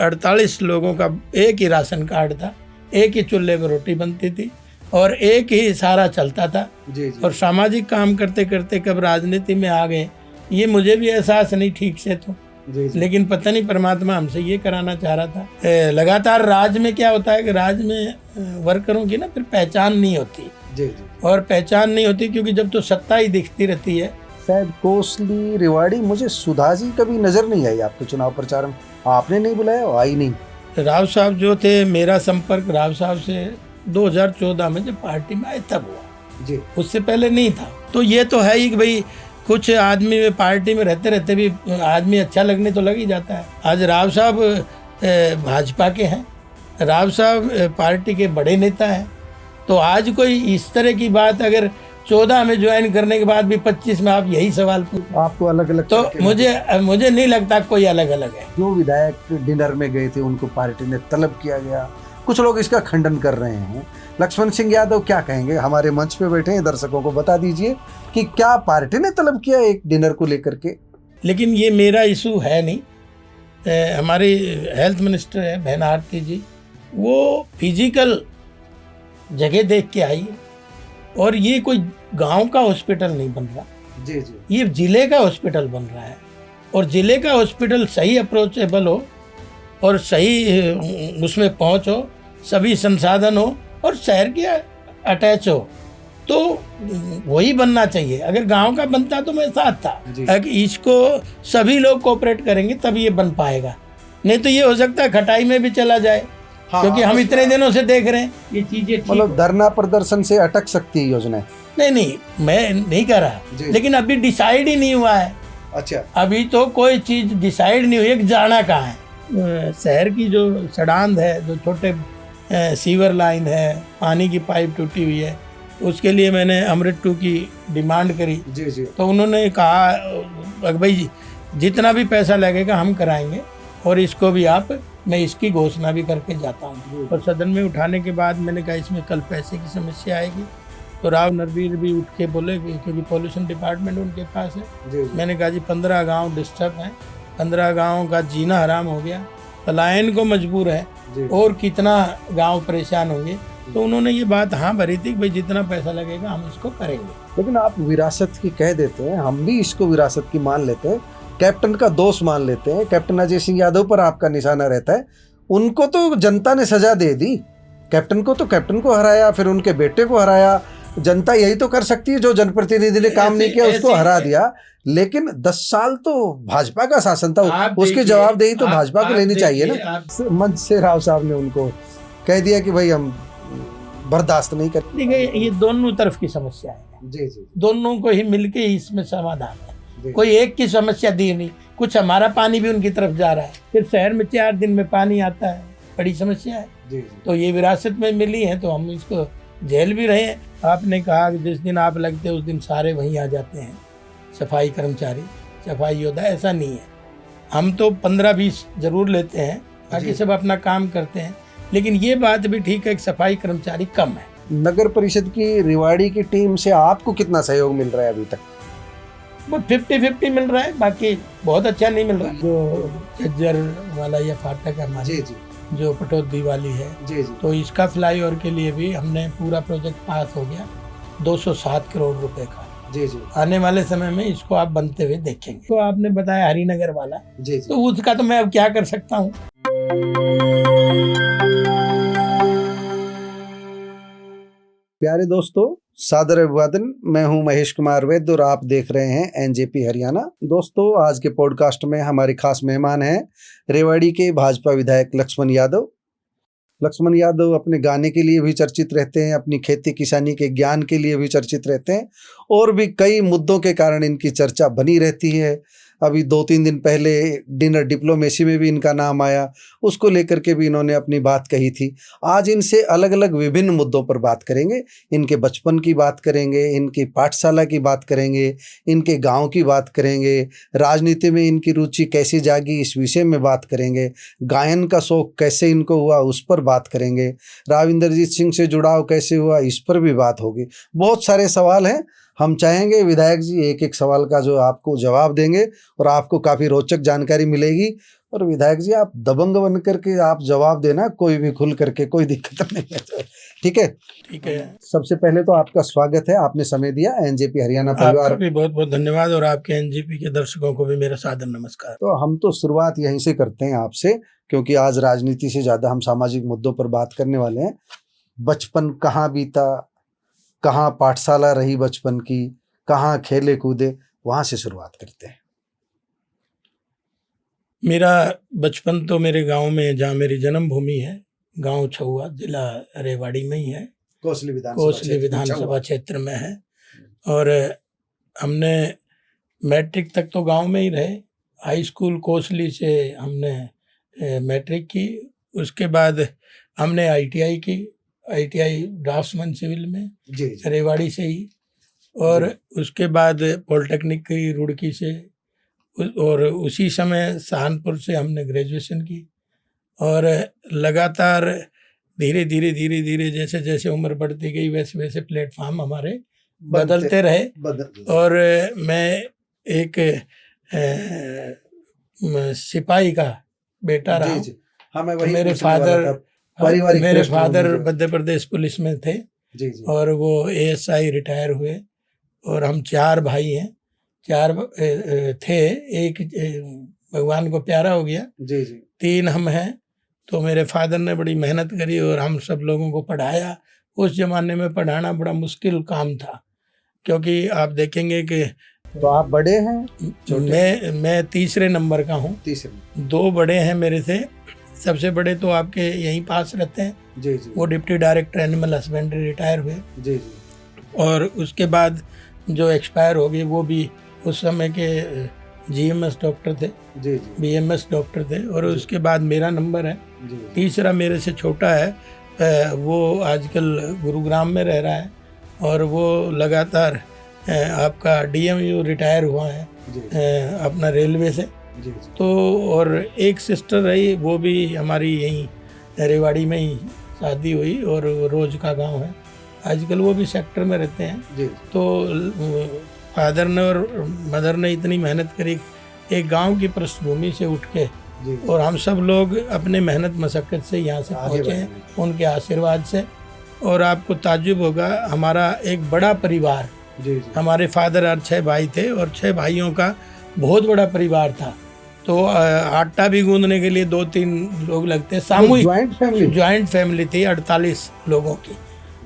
48 लोगों का एक ही राशन कार्ड था, एक ही चूल्हे पर रोटी बनती थी और एक ही सारा चलता था। जी जी। और सामाजिक काम करते करते कब राजनीति में आ गए ये मुझे भी एहसास नहीं ठीक से तो, जी जी। लेकिन पता नहीं परमात्मा हमसे ये कराना चाह रहा था। लगातार राज में क्या होता है कि राज में वर्करों की ना फिर पहचान नहीं होती। जी जी। और पहचान नहीं होती क्योंकि जब तो सत्ता ही दिखती रहती है। शायद कोसली रेवाड़ी, मुझे सुधा जी कभी नजर नहीं आई आपके चुनाव प्रचार में, आपने नहीं बुलाया, आई नहीं। राव साहब जो थे, मेरा संपर्क राव साहब से 2014 में जब पार्टी में आए तब हुआ जी। उससे पहले नहीं था। तो ये तो है ही कि भाई कुछ आदमी में पार्टी में रहते रहते भी आदमी अच्छा लगने तो लग ही जाता है। आज राव साहब भाजपा के हैं, राव साहब पार्टी के बड़े नेता हैं। तो आज कोई इस तरह की बात अगर 14 में ज्वाइन करने के बाद भी 25 में आप यही सवाल पूछ, आपको अलग अलग तो मुझे नहीं लगता कोई अलग अलग है। जो विधायक डिनर में गए थे उनको पार्टी ने तलब किया गया, कुछ लोग इसका खंडन कर रहे हैं। लक्ष्मण सिंह यादव क्या कहेंगे? हमारे मंच पे बैठे हैं, दर्शकों को बता दीजिए कि क्या पार्टी ने तलब किया एक डिनर को लेकर के? लेकिन ये मेरा इशू है नहीं। हमारी हेल्थ मिनिस्टर है बहन आरती जी, वो फिजिकल जगह देख के आई है। और ये कोई गांव का हॉस्पिटल नहीं बन रहा, जी जी। ये जिले का हॉस्पिटल बन रहा है। और जिले का हॉस्पिटल सही अप्रोचेबल हो और सही उसमें पहुंच हो, सभी संसाधन हो और शहर के अटैच हो, तो वही बनना चाहिए। अगर गांव का बनता तो मैं साथ था। अगर इसको सभी लोग कोऑपरेट करेंगे तब ये बन पाएगा, नहीं तो ये हो सकता है खटाई में भी चला जाए। हाँ, क्योंकि हम इतने दिनों से देख रहे हैं ये चीजें। मतलब धरना प्रदर्शन से अटक सकती है योजना? नहीं, मैं नहीं कह रहा, लेकिन अभी डिसाइड ही नहीं हुआ है। अच्छा, अभी तो कोई चीज डिसाइड नहीं हुई है कि जाना कहाँ है। शहर की जो सड़ांध है, जो छोटे सीवर लाइन है, पानी की पाइप टूटी हुई है, उसके लिए मैंने अमृत 2 की डिमांड करी। जी जी। तो उन्होंने कहा भाई जितना भी पैसा लगेगा हम कराएंगे और इसको भी मैं इसकी घोषणा भी करके जाता हूँ। और सदन में उठाने के बाद मैंने कहा इसमें कल पैसे की समस्या आएगी, तो राव नरवीर भी उठ के बोले क्योंकि पॉल्यूशन डिपार्टमेंट उनके पास है। मैंने कहा जी 15 गांव डिस्टर्ब हैं, 15 गांव का जीना हराम हो गया, पलायन को मजबूर है और कितना गांव परेशान होंगे। तो उन्होंने ये बात हाँ भरी थी कि भाई जितना पैसा लगेगा हम इसको करेंगे। लेकिन आप विरासत की कह देते हैं, हम भी इसको विरासत की मान लेते हैं, कैप्टन का दोष मान लेते हैं। कैप्टन अजय सिंह यादव पर आपका निशाना रहता है, उनको तो जनता ने सजा दे दी। कैप्टन को हराया, फिर उनके बेटे को हराया। जनता यही तो कर सकती है, जो जनप्रतिनिधि ने काम नहीं किया उसको हरा दिया। लेकिन 10 साल तो भाजपा का शासन था, उसकी जवाबदेही तो भाजपा को लेनी चाहिए ना। मंच से राव साहब ने उनको कह दिया कि भाई हम बर्दाश्त नहीं करते। देखिए ये दोनों तरफ की समस्या है। जी जी। दोनों को ही मिलके इसमें समाधान है। कोई एक की समस्या दी नहीं, कुछ हमारा पानी भी उनकी तरफ जा रहा है। फिर शहर में 4 दिन में पानी आता है, बड़ी समस्या है। जी जी। तो ये विरासत में मिली है तो हम इसको झेल भी रहे हैं। आपने कहा कि जिस दिन आप लगते हैं उस दिन सारे वहीं आ जाते हैं, सफाई कर्मचारी, सफाई योद्धा। ऐसा नहीं है, हम तो 15-20 जरूर लेते हैं, बाकी सब अपना काम करते हैं। लेकिन ये बात भी ठीक है कि सफाई कर्मचारी कम है। नगर परिषद की रेवाड़ी की टीम से आपको कितना सहयोग मिल रहा है अभी तक? वो 50-50 मिल रहा है, बाकी बहुत अच्छा नहीं मिल रहा। जो झज्जर वाला या फाटक हमारी जो पटौदी वाली है, तो इसका फ्लाईओवर के लिए भी हमने पूरा प्रोजेक्ट पास हो गया 207 करोड़ रुपए का। आने वाले समय में इसको आप बनते हुए देखेंगे। तो आपने बताया हरिनगर वाला, तो उसका तो मैं अब क्या कर सकता हूँ। प्यारे दोस्तों, सादर अभिवादन। मैं हूं महेश कुमार वैद्य और आप देख रहे हैं एनजेपी हरियाणा। दोस्तों, आज के पॉडकास्ट में हमारे खास मेहमान हैं रेवाड़ी के भाजपा विधायक लक्ष्मण यादव। लक्ष्मण यादव अपने गाने के लिए भी चर्चित रहते हैं, अपनी खेती किसानी के ज्ञान के लिए भी चर्चित रहते हैं और भी कई मुद्दों के कारण इनकी चर्चा बनी रहती है। अभी 2-3 दिन पहले डिनर डिप्लोमेसी में भी इनका नाम आया, उसको लेकर के भी इन्होंने अपनी बात कही थी। आज इनसे अलग अलग विभिन्न मुद्दों पर बात करेंगे। इनके बचपन की बात करेंगे, इनकी पाठशाला की बात करेंगे, इनके गांव की बात करेंगे, राजनीति में इनकी रुचि कैसे जागी इस विषय में बात करेंगे, गायन का शौक कैसे इनको हुआ उस पर बात करेंगे, राव इंद्रजीत सिंह से जुड़ाव कैसे हुआ इस पर भी बात होगी। बहुत सारे सवाल हैं। हम चाहेंगे विधायक जी एक एक सवाल का जो आपको जवाब देंगे और आपको काफ़ी रोचक जानकारी मिलेगी। और विधायक जी आप दबंग बन करके आप जवाब देना, कोई भी खुल करके, कोई दिक्कत नहीं है। ठीक है, ठीक है। सबसे पहले तो आपका स्वागत है, आपने समय दिया एनजेपी हरियाणा परिवार। आपका भी बहुत बहुत धन्यवाद और आपके एनजेपी के दर्शकों को भी मेरा सादर नमस्कार। तो हम तो शुरुआत यहीं से करते हैं आपसे, क्योंकि आज राजनीति से ज्यादा हम सामाजिक मुद्दों पर बात करने वाले हैं। बचपन कहाँ बीता, कहाँ पाठशाला रही बचपन की, कहाँ खेले कूदे, वहां से शुरुआत करते हैं। मेरा बचपन तो मेरे गांव में, जहाँ मेरी जन्मभूमि है, गांव छहुआ, जिला रेवाड़ी में ही है, कोसली विधानसभा क्षेत्र में है। और हमने मैट्रिक तक तो गांव में ही रहे। हाई स्कूल कोसली से हमने मैट्रिक की। उसके बाद हमने आईटीआई की, आईटीआई ड्राफ्ट्समैन सिविल में रेवाड़ी से ही। और उसके बाद पॉलिटेक्निक की रुड़की से, और उसी समय सहारनपुर से हमने ग्रेजुएशन की। और लगातार धीरे धीरे जैसे जैसे उम्र बढ़ती गई वैसे वैसे प्लेटफॉर्म हमारे बदलते रहे। और मैं एक सिपाही का बेटा रहा। हाँ, मेरे फादर मध्य प्रदेश पुलिस में थे और वो एएसआई रिटायर हुए। और हम 4 भाई हैं, 4 थे, एक भगवान को प्यारा हो गया, 3 हम हैं। तो मेरे फादर ने बड़ी मेहनत करी और हम सब लोगों को पढ़ाया। उस जमाने में पढ़ाना बड़ा मुश्किल काम था, क्योंकि आप देखेंगे कि तो आप बड़े हैं? मैं तीसरे नंबर का हूँ। 2 बड़े हैं मेरे से। सबसे बड़े तो आपके यहीं पास रहते हैं, वो deputy director animal husbandry retire हुए। और उसके बाद जो एक्सपायर हो गए वो भी उस समय के जीएमएस डॉक्टर थे, बीएमएस डॉक्टर थे। और उसके बाद मेरा नंबर है। तीसरा मेरे से छोटा है, वो आजकल गुरुग्राम में रह रहा है और वो लगातार आपका डीएमयू रिटायर हुआ है अपना रेलवे से। तो और एक सिस्टर रही, वो भी हमारी यहीं रेवाड़ी में ही शादी हुई और रोज का गांव है। आजकल वो भी सेक्टर में रहते हैं। तो फादर ने और मदर ने इतनी मेहनत करी, एक गांव की पृष्ठभूमि से उठ के, और हम सब लोग अपने मेहनत मशक्कत से यहाँ से पहुँचे हैं, उनके आशीर्वाद से। और आपको ताज्जुब होगा, हमारा एक बड़ा परिवार, हमारे फादर और 6 भाई थे और 6 भाइयों का बहुत बड़ा परिवार था। तो आटा भी गूंदने के लिए 2-3 लोग लगते, सामूहिक ज्वाइंट फैमिली थी 48 लोगों की।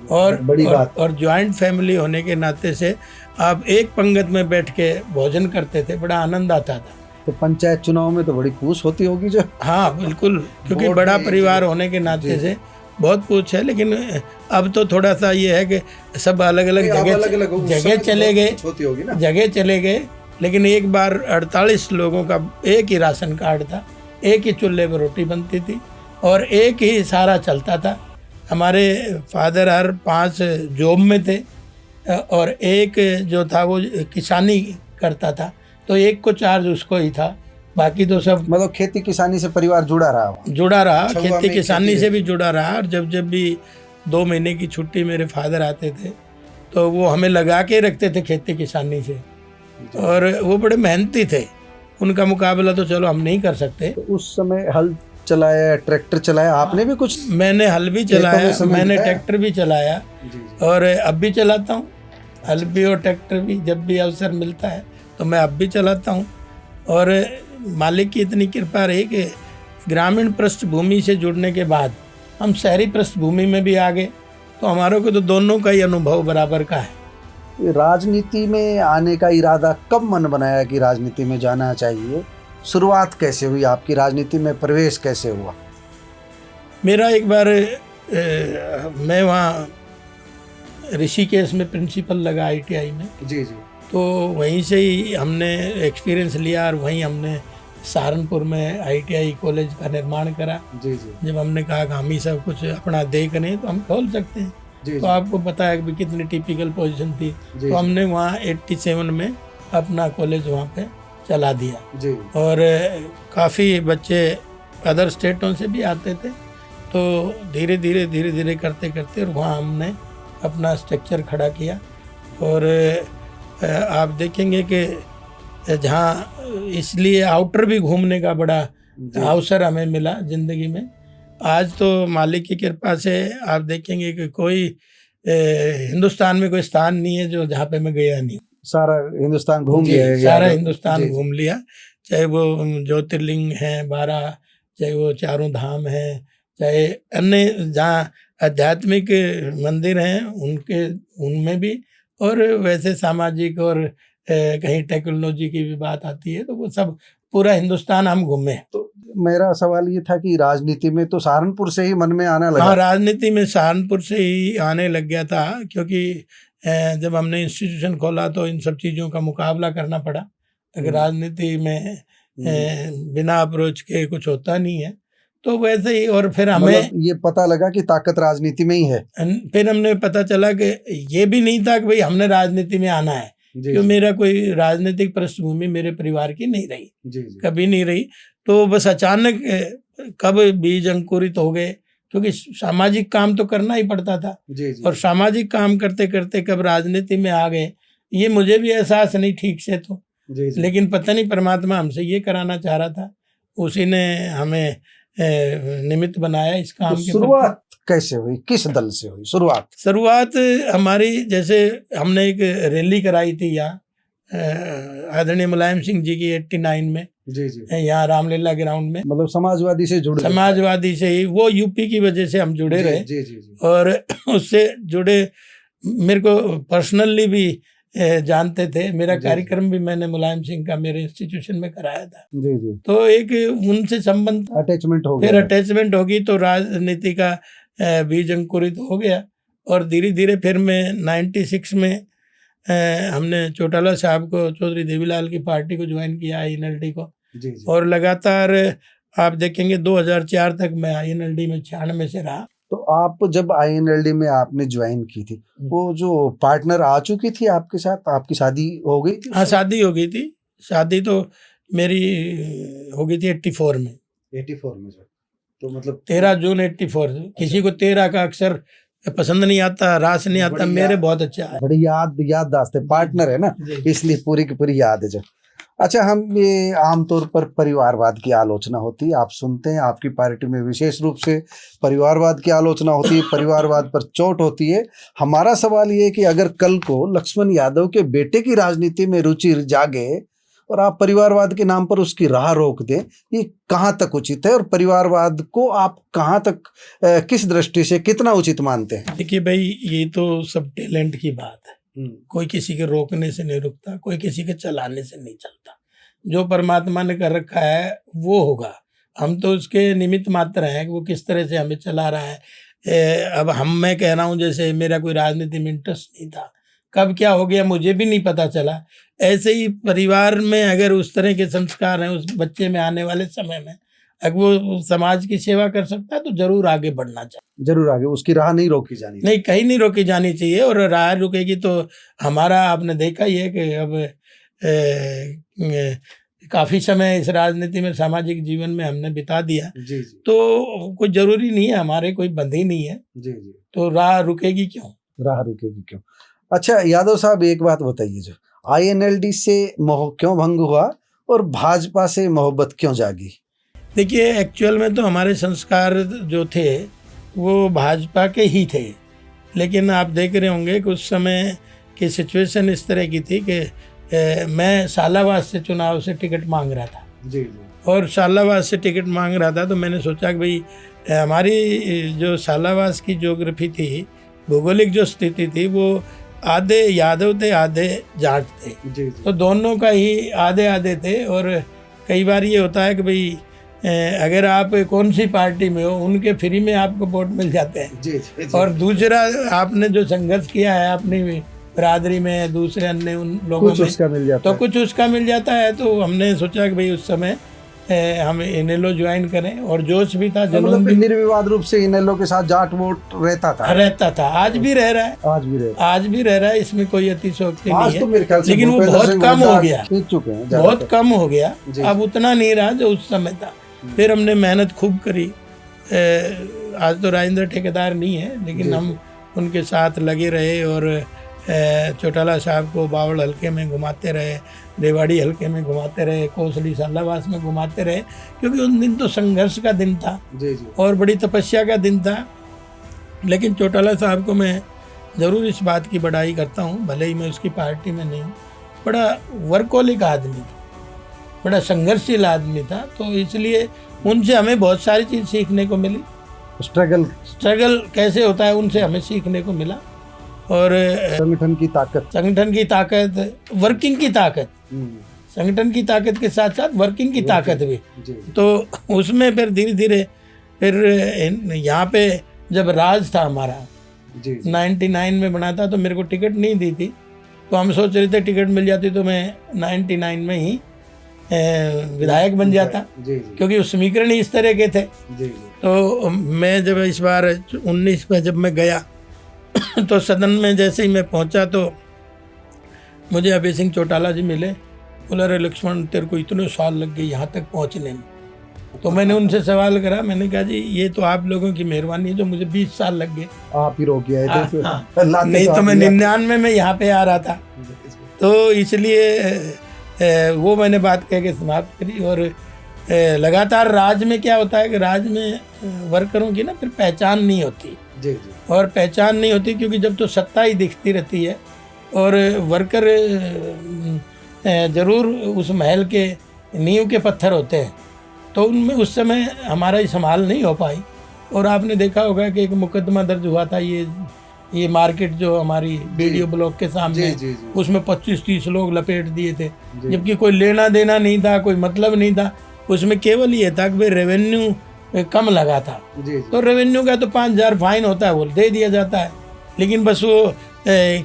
और ज्वाइंट फैमिली होने के नाते से आप एक पंगत में बैठ के भोजन करते थे, बड़ा आनंद आता था। तो पंचायत चुनाव में तो बड़ी पूछ होती होगी जो? हाँ बिल्कुल, क्योंकि बड़ा परिवार होने के नाते से बहुत पूछ है। लेकिन अब तो थोड़ा सा ये है कि सब अलग अलग जगह चले गए। लेकिन एक बार 48 लोगों का एक ही राशन कार्ड था, एक ही चूल्हे पर रोटी बनती थी और एक ही सारा चलता था। हमारे फादर हर 5 जॉब में थे और एक जो था वो किसानी करता था, तो एक को चार्ज उसको ही था, बाकी तो सब मतलब खेती किसानी से परिवार जुड़ा रहा, खेती किसानी से भी जुड़ा रहा। और जब भी 2 महीने की छुट्टी मेरे फादर आते थे तो वो हमें लगा के रखते थे खेती किसानी से। और वो बड़े मेहनती थे, उनका मुकाबला तो चलो हम नहीं कर सकते। तो उस समय हल चलाया, ट्रैक्टर चलाया, आपने भी कुछ? मैंने हल भी चलाया, मैंने ट्रैक्टर भी चलाया और अब भी चलाता हूँ। हल भी और ट्रैक्टर भी जब भी अवसर मिलता है तो मैं अब भी चलाता हूँ। और मालिक की इतनी कृपा रही कि ग्रामीण पृष्ठभूमि से जुड़ने के बाद हम शहरी पृष्ठभूमि में भी आ गए, तो हमारे को तो दोनों का ही अनुभव बराबर का है। राजनीति में आने का इरादा कब मन बनाया कि राजनीति में जाना चाहिए? शुरुआत कैसे हुई आपकी, राजनीति में प्रवेश कैसे हुआ? मेरा एक बार मैं वहाँ ऋषिकेश में प्रिंसिपल लगा आईटीआई में, तो वहीं से ही हमने एक्सपीरियंस लिया और वहीं हमने सहारनपुर में आईटीआई कॉलेज का निर्माण करा। जब हमने कहा कि हम ही सब कुछ अपना देख नहीं तो हम खोल सकते हैं, तो आपको पता है कि कितनी टिपिकल पोजीशन थी। तो हमने वहाँ 87 में अपना कॉलेज वहाँ पे चला दिया। और काफ़ी बच्चे अदर स्टेटों से भी आते थे, तो धीरे धीरे करते और वहाँ हमने अपना स्ट्रक्चर खड़ा किया। और आप देखेंगे कि जहाँ इसलिए आउटर भी घूमने का बड़ा अवसर हमें मिला जिंदगी में। आज तो मालिक की कृपा से आप देखेंगे कि कोई हिंदुस्तान में कोई स्थान नहीं है जो जहाँ पे मैं गया नहीं। सारा हिंदुस्तान घूम जी, लिया है सारा यादव। हिंदुस्तान जी, घूम लिया, चाहे वो ज्योतिर्लिंग हैं 12, चाहे वो चारों धाम हैं, चाहे अन्य जहाँ आध्यात्मिक मंदिर हैं उनमें भी, और वैसे सामाजिक और कहीं टेक्नोलॉजी की भी बात आती है तो वो सब पूरा हिंदुस्तान हम घूमे। तो मेरा सवाल ये था कि राजनीति में तो सहारनपुर से ही मन में आना लगा। हाँ, राजनीति में सहारनपुर से ही आने लग गया था, क्योंकि जब हमने इंस्टीट्यूशन खोला तो इन सब चीज़ों का मुकाबला करना पड़ा। अगर राजनीति में बिना अप्रोच के कुछ होता नहीं है, तो वैसे ही। और फिर हमें मतलब ये पता लगा कि ताकत राजनीति में ही है। फिर हमने पता चला कि ये भी नहीं था कि भाई हमने राजनीति में आना है, क्यों मेरा कोई राजनीतिक पृष्ठभूमि मेरे परिवार की नहीं रही, कभी नहीं रही। तो बस अचानक कब बीज अंकुरित हो गए, क्योंकि सामाजिक काम तो करना ही पड़ता था। और सामाजिक काम करते करते कब राजनीति में आ गए, ये मुझे भी एहसास नहीं ठीक से तो। लेकिन पता नहीं परमात्मा हमसे ये कराना चाह रहा था, उसी ने हमें निमित्त बनाया इस काम तो की। शुरुआत कैसे हुई, किस दल से हुई शुरुआत हमारी, जैसे हमने एक रैली कराई थी यहाँ आदरणीय मुलायम सिंह जी की 89 में, यहाँ रामलीला ग्राउंड में। मतलब समाजवादी से जुड़े? समाजवादी से ही, वो यूपी की वजह से हम जुड़े रहे। और उससे जुड़े मेरे को पर्सनली भी जानते थे। मेरा कार्यक्रम भी मैंने मुलायम सिंह का मेरे इंस्टीट्यूशन में कराया था। तो एक उनसे संबंध, अटैचमेंट हो गया। फिर अटैचमेंट होगी तो राजनीति का बीज अंकुरित हो गया। और धीरे धीरे फिर मैं 96 में हमने चौटाला साहब को, चौधरी देवीलाल की पार्टी को ज्वाइन किया, INLD को। और लगातार आप देखेंगे 2004 तक मैं INLD में 96 से रहा। तो आप जब INLD में आपने ज्वाइन की थी, वो जो पार्टनर आ चुकी थी आपके साथ, आपकी शादी हो गई थी? हाँ, शादी हो गई थी। शादी तो मेरी हो गई थी 84 में। 84 में तो मतलब 13 जून 84। किसी को 13 का अक्षर पसंद नहीं आता, रास नहीं आता, मेरे बहुत अच्छा है। बड़ी याददाश्त है, पार्टनर है ना, इसलिए पूरी की पूरी याद है। अच्छा, हम ये आमतौर पर परिवारवाद की आलोचना होती है, आप सुनते हैं, आपकी पार्टी में विशेष रूप से परिवारवाद की आलोचना होती है, परिवारवाद पर चोट होती है। हमारा सवाल ये है कि अगर कल को लक्ष्मण यादव के बेटे की राजनीति में रुचि जागे और आप परिवारवाद के नाम पर उसकी राह रोक दें, ये कहाँ तक उचित है? और परिवारवाद को आप कहाँ तक, किस दृष्टि से कितना उचित मानते हैं? देखिए भाई, ये तो सब टैलेंट की बात है। कोई किसी के रोकने से नहीं रुकता, कोई किसी के चलाने से नहीं चलता। जो परमात्मा ने कर रखा है वो होगा, हम तो उसके निमित्त मात्र हैं कि वो किस तरह से हमें चला रहा है। अब मैं कह रहा हूँ, जैसे मेरा कोई राजनीति में इंटरेस्ट नहीं था, कब क्या हो गया मुझे भी नहीं पता चला। ऐसे ही परिवार में अगर उस तरह के संस्कार हैं उस बच्चे में, आने वाले समय में अगर वो समाज की सेवा कर सकता है तो जरूर आगे बढ़ना चाहिए। जरूर आगे, उसकी राह नहीं रोकी जानी, नहीं, कहीं नहीं रोकी जानी चाहिए। और राह रुकेगी तो हमारा, आपने देखा ही है कि अब काफी समय इस राजनीति में, सामाजिक जीवन में हमने बिता दिया। तो कोई जरूरी नहीं है, हमारे कोई बंधे नहीं है। तो राह रुकेगी क्यों? राह रुकेगी क्यों? अच्छा यादव साहब, एक बात बताइए, जो INLD से मोह क्यों भंग हुआ और भाजपा से मोहब्बत क्यों जागी? देखिए, एक्चुअल में तो हमारे संस्कार जो थे वो भाजपा के ही थे, लेकिन आप देख रहे होंगे कि उस समय की सिचुएशन इस तरह की थी कि मैं सालावाद से चुनाव से टिकट मांग रहा था। और सालावाद से टिकट मांग रहा था तो मैंने सोचा कि भाई हमारी जो सालावाद की ज्योग्राफी थी, भौगोलिक जो स्थिति थी, वो आधे यादव थे, आधे जाट थे। तो दोनों का ही आधे आधे थे। और कई बार ये होता है कि भाई अगर आप कौन सी पार्टी में हो, उनके फ्री में आपको वोट मिल जाते हैं। और दूसरा, आपने जो संघर्ष किया है अपनी बिरादरी में, दूसरे अन्य उन लोगों में, उसका मिल जाता तो कुछ उसका मिल जाता है। तो हमने सोचा कि भाई उस समय हम इनेलो ज्वाइन करें, और जोश भी था, जुनून भी। निर्विवाद रूप से इनेलो के साथ जाट वोट रहता था। आज भी रह रहा है, आज भी रह रहा है। इसमें कोई अतिशयोक्ति नहीं है, तो लेकिन वो बहुत कम हो गया, बहुत कम हो गया। अब उतना नहीं रहा जो उस समय था। फिर हमने मेहनत खूब करी। आज तो राजेंद्र ठेकेदार नहीं है, लेकिन हम उनके साथ लगे रहे और चौटाला साहब को बावड़ हल्के में घुमाते रहे, रेवाड़ी हल्के में घुमाते रहे, कोसली सालावास में घुमाते रहे, क्योंकि उन दिन तो संघर्ष का दिन था और बड़ी तपस्या का दिन था। लेकिन चौटाला साहब को मैं ज़रूर इस बात की बड़ाई करता हूँ, भले ही मैं उसकी पार्टी में नहीं हूँ। बड़ा वर्कोलिक आदमी था, बड़ा संघर्षशील आदमी था, तो इसलिए उनसे हमें बहुत सारी चीज़ सीखने को मिली। स्ट्रगल कैसे होता है उनसे हमें सीखने को मिला। और संगठन की ताकत, वर्किंग की ताकत, संगठन की ताकत के साथ साथ वर्किंग की ताकत भी। तो उसमें फिर धीरे धीरे फिर यहाँ पे जब राज था हमारा 99 में बना था, तो मेरे को टिकट नहीं दी थी, तो हम सोच रहे थे टिकट मिल जाती तो मैं 99 में ही विधायक बन जाता, क्योंकि उस समीकरण ही इस तरह के थे। तो मैं जब इस बार 19 में जब मैं गया तो सदन में जैसे ही मैं पहुंचा तो मुझे अभय सिंह चौटाला जी मिले। बोला, अरे लक्ष्मण, तेरे को इतने साल लग गए यहाँ तक पहुँचने में। तो मैंने उनसे सवाल करा, मैंने कहा जी ये तो आप लोगों की मेहरबानी है जो मुझे 20 साल लग गए, आप ही रोक गए थे। नहीं तो मैं 99 में यहाँ पे आ रहा था। तो इसलिए वो मैंने बात कह के समाप्त करी। और लगातार राज में क्या होता है कि राज में वर्करों की ना फिर पहचान नहीं होती। और पहचान नहीं होती क्योंकि जब तो सत्ता ही दिखती रहती है और वर्कर ज़रूर उस महल के नींव के पत्थर होते हैं, तो उनमें उस समय हमारा ही संभाल नहीं हो पाई। और आपने देखा होगा कि एक मुकदमा दर्ज हुआ था, ये मार्केट जो हमारी बीडीओ ब्लॉक के सामने, उसमें 25-30 लोग लपेट दिए थे, जबकि कोई लेना देना नहीं था, कोई मतलब नहीं था। उसमें केवल ये था कि रेवेन्यू कम लगा था, तो रेवेन्यू का तो 5,000 फाइन होता है, वो दे दिया जाता है। लेकिन बस वो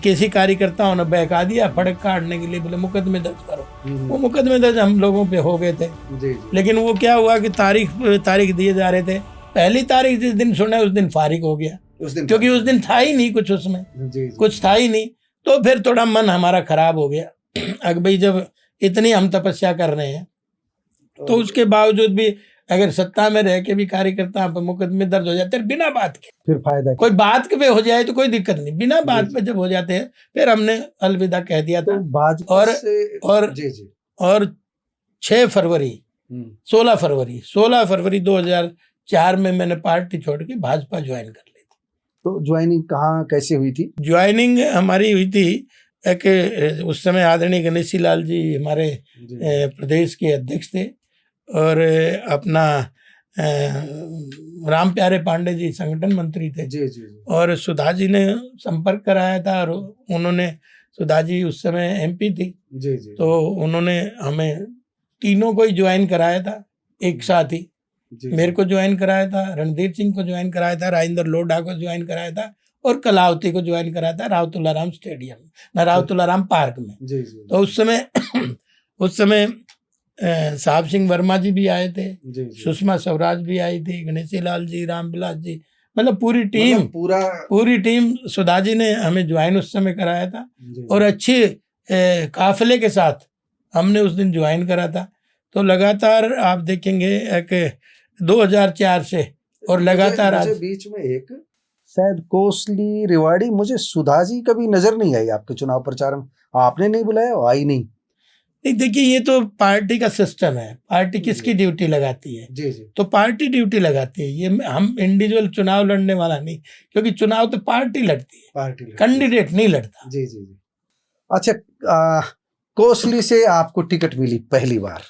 किसी कार्यकर्ताओं ने बहका दिया फड़क काटने के लिए, बोले मुकदमे दर्ज करो। वो मुकदमे दर्ज हम लोगों पे हो गए थे। लेकिन वो क्या हुआ कि तारीख दिए जा रहे थे, पहली तारीख जिस दिन सुना उस दिन फारिग हो गया, क्योंकि उस दिन था ही नहीं कुछ, उसमें कुछ था ही नहीं। तो फिर थोड़ा मन हमारा खराब हो गया। अब भाई जब इतनी हम तपस्या कर रहे हैं, तो उसके बावजूद भी अगर सत्ता में रह के भी कार्यकर्ता पर मुकदमे दर्ज हो जाते हैं बिना बात के, फिर फायदा कोई बात के पे हो जाए तो कोई दिक्कत नहीं, बिना बात पे जब हो जाते हैं फिर हमने अलविदा कह दिया था। और 6 फरवरी 16 फरवरी 2004 में मैंने पार्टी छोड़ के भाजपा ज्वाइन कर ली थी। तो ज्वाइनिंग कहाँ कैसे हुई थी? ज्वाइनिंग हमारी हुई थी एक, उस समय आदरणीय गणेशी लाल जी हमारे प्रदेश के अध्यक्ष थे, और अपना राम प्यारे पांडे जी संगठन मंत्री थे। और सुधा जी ने संपर्क कराया था, और उन्होंने, सुधा जी उस समय एमपी थी, तो उन्होंने हमें तीनों को ही ज्वाइन कराया था एक साथ ही। मेरे को ज्वाइन कराया था, रणधीर सिंह को ज्वाइन कराया था, राजेंद्र लोढ़ा को ज्वाइन कराया था, और कलावती को ज्वाइन कराया था रावतुल्लाराम स्टेडियम ना रावतुल्लाराम पार्क में। तो उस समय साहब सिंह वर्मा जी भी आए थे, सुषमा स्वराज भी आई थी, गणेशी लाल जी, रामविलास जी, मतलब पूरी टीम सुधा जी ने हमें ज्वाइन उस समय कराया था। और अच्छे काफिले के साथ हमने उस दिन ज्वाइन करा था। तो लगातार आप देखेंगे कि 2004 से और लगातार मुझे बीच में एक शायद कोसली रेवाड़ी, मुझे सुधा जी कभी नजर नहीं आई आपके चुनाव प्रचार में, आपने नहीं बुलाया? आई नहीं। देखिए ये तो पार्टी का सिस्टम है, पार्टी किसकी ड्यूटी लगाती है, तो पार्टी ड्यूटी लगाती है। ये हम इंडिविजुअल चुनाव लड़ने वाला नहीं, क्योंकि चुनाव तो पार्टी लड़ती है, कैंडिडेट नहीं लड़ता। अच्छा, कोसली से आपको टिकट मिली पहली बार,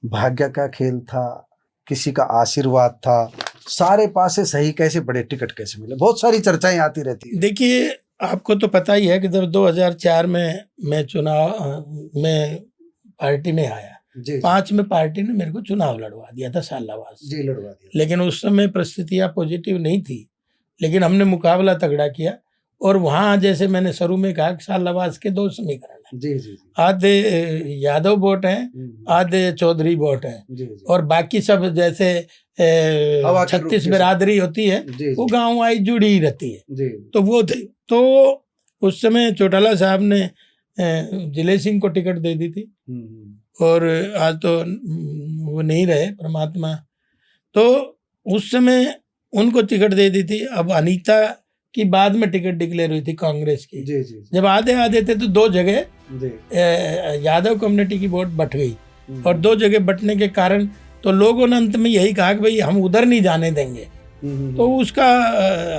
भाग्य का खेल था, किसी का आशीर्वाद था, सारे पासे सही कैसे पड़े, टिकट कैसे मिले? बहुत सारी चर्चाएं आती रहती है। देखिए आपको तो पता ही है कि जब 2004 में मैं चुनाव में पार्टी में आया, 5 में पार्टी ने मेरे को चुनाव लड़वा दिया था सालावास जी, लड़वा दिया। लेकिन उस समय परिस्थितियां पॉजिटिव नहीं थी, लेकिन हमने मुकाबला तगड़ा किया। और वहाँ जैसे मैंने शुरू में कहा कि सालावास के 2 समीकरण हैं, आधे यादव वोट हैं, आधे चौधरी वोट हैं, और बाकी सब जैसे 36 बिरादरी होती है, वो गाँव आई जुड़ी ही रहती है, तो वो थे। तो उस समय चौटाला साहब ने जिले सिंह को टिकट दे दी थी, और आज तो वो नहीं रहे परमात्मा। तो उस समय उनको टिकट दे दी थी। अब अनीता की बाद में टिकट डिक्लेयर हुई थी कांग्रेस की। जी जी जब आधे आधे थे तो 2 जगह जी। यादव कम्युनिटी की वोट बट गई, और 2 जगह बटने के कारण तो लोगों ने अंत में यही कहा कि भाई हम उधर नहीं जाने देंगे, तो उसका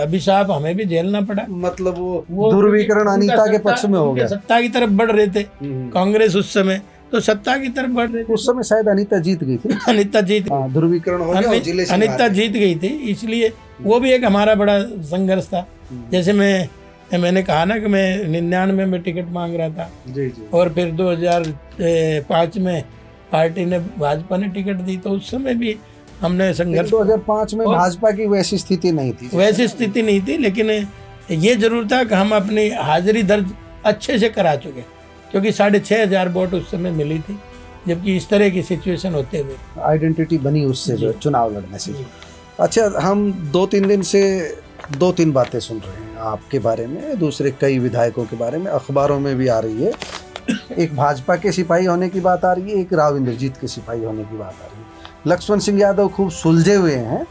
अभिशाप हमें भी झेलना पड़ा। मतलब वो ध्रुवीकरण अनीता के पक्ष में हो गया। सत्ता की तरफ बढ़ रहे थे कांग्रेस उस समय, तो सत्ता की तरफ बढ़ रहे थे। उस समय शायद अनीता जीत गई थी। अनीता जीत ध्रुवीकरण हो गया और जिले से अनीता जीत गई थी, इसलिए वो भी एक हमारा बड़ा संघर्ष था। जैसे मैंने कहा ना कि मैं 99 में टिकट मांग रहा था, जी जी, और फिर 2005 में पार्टी ने, भाजपा ने टिकट दी, तो उस समय भी हमने संघर्ष। 2005 में भाजपा की वैसी स्थिति नहीं थी, वैसी स्थिति नहीं थी, लेकिन ये जरूर था कि हम अपनी हाजिरी दर्ज अच्छे से करा चुके, क्योंकि 6,500 वोट उस समय मिली थी, जबकि इस तरह की सिचुएशन होते हुए आइडेंटिटी बनी उससे चुनाव लड़ने से। अच्छा, हम 2-3 दिन से 2-3 बातें सुन रहे हैं आपके बारे में, दूसरे कई विधायकों के बारे में, अखबारों में भी आ रही है। एक भाजपा के सिपाही होने की बात आ रही है, एक राव इंद्रजीत के सिपाही होने की बात आ रही है। लक्ष्मण सिंह यादव खूब सुलझे हुए हैं,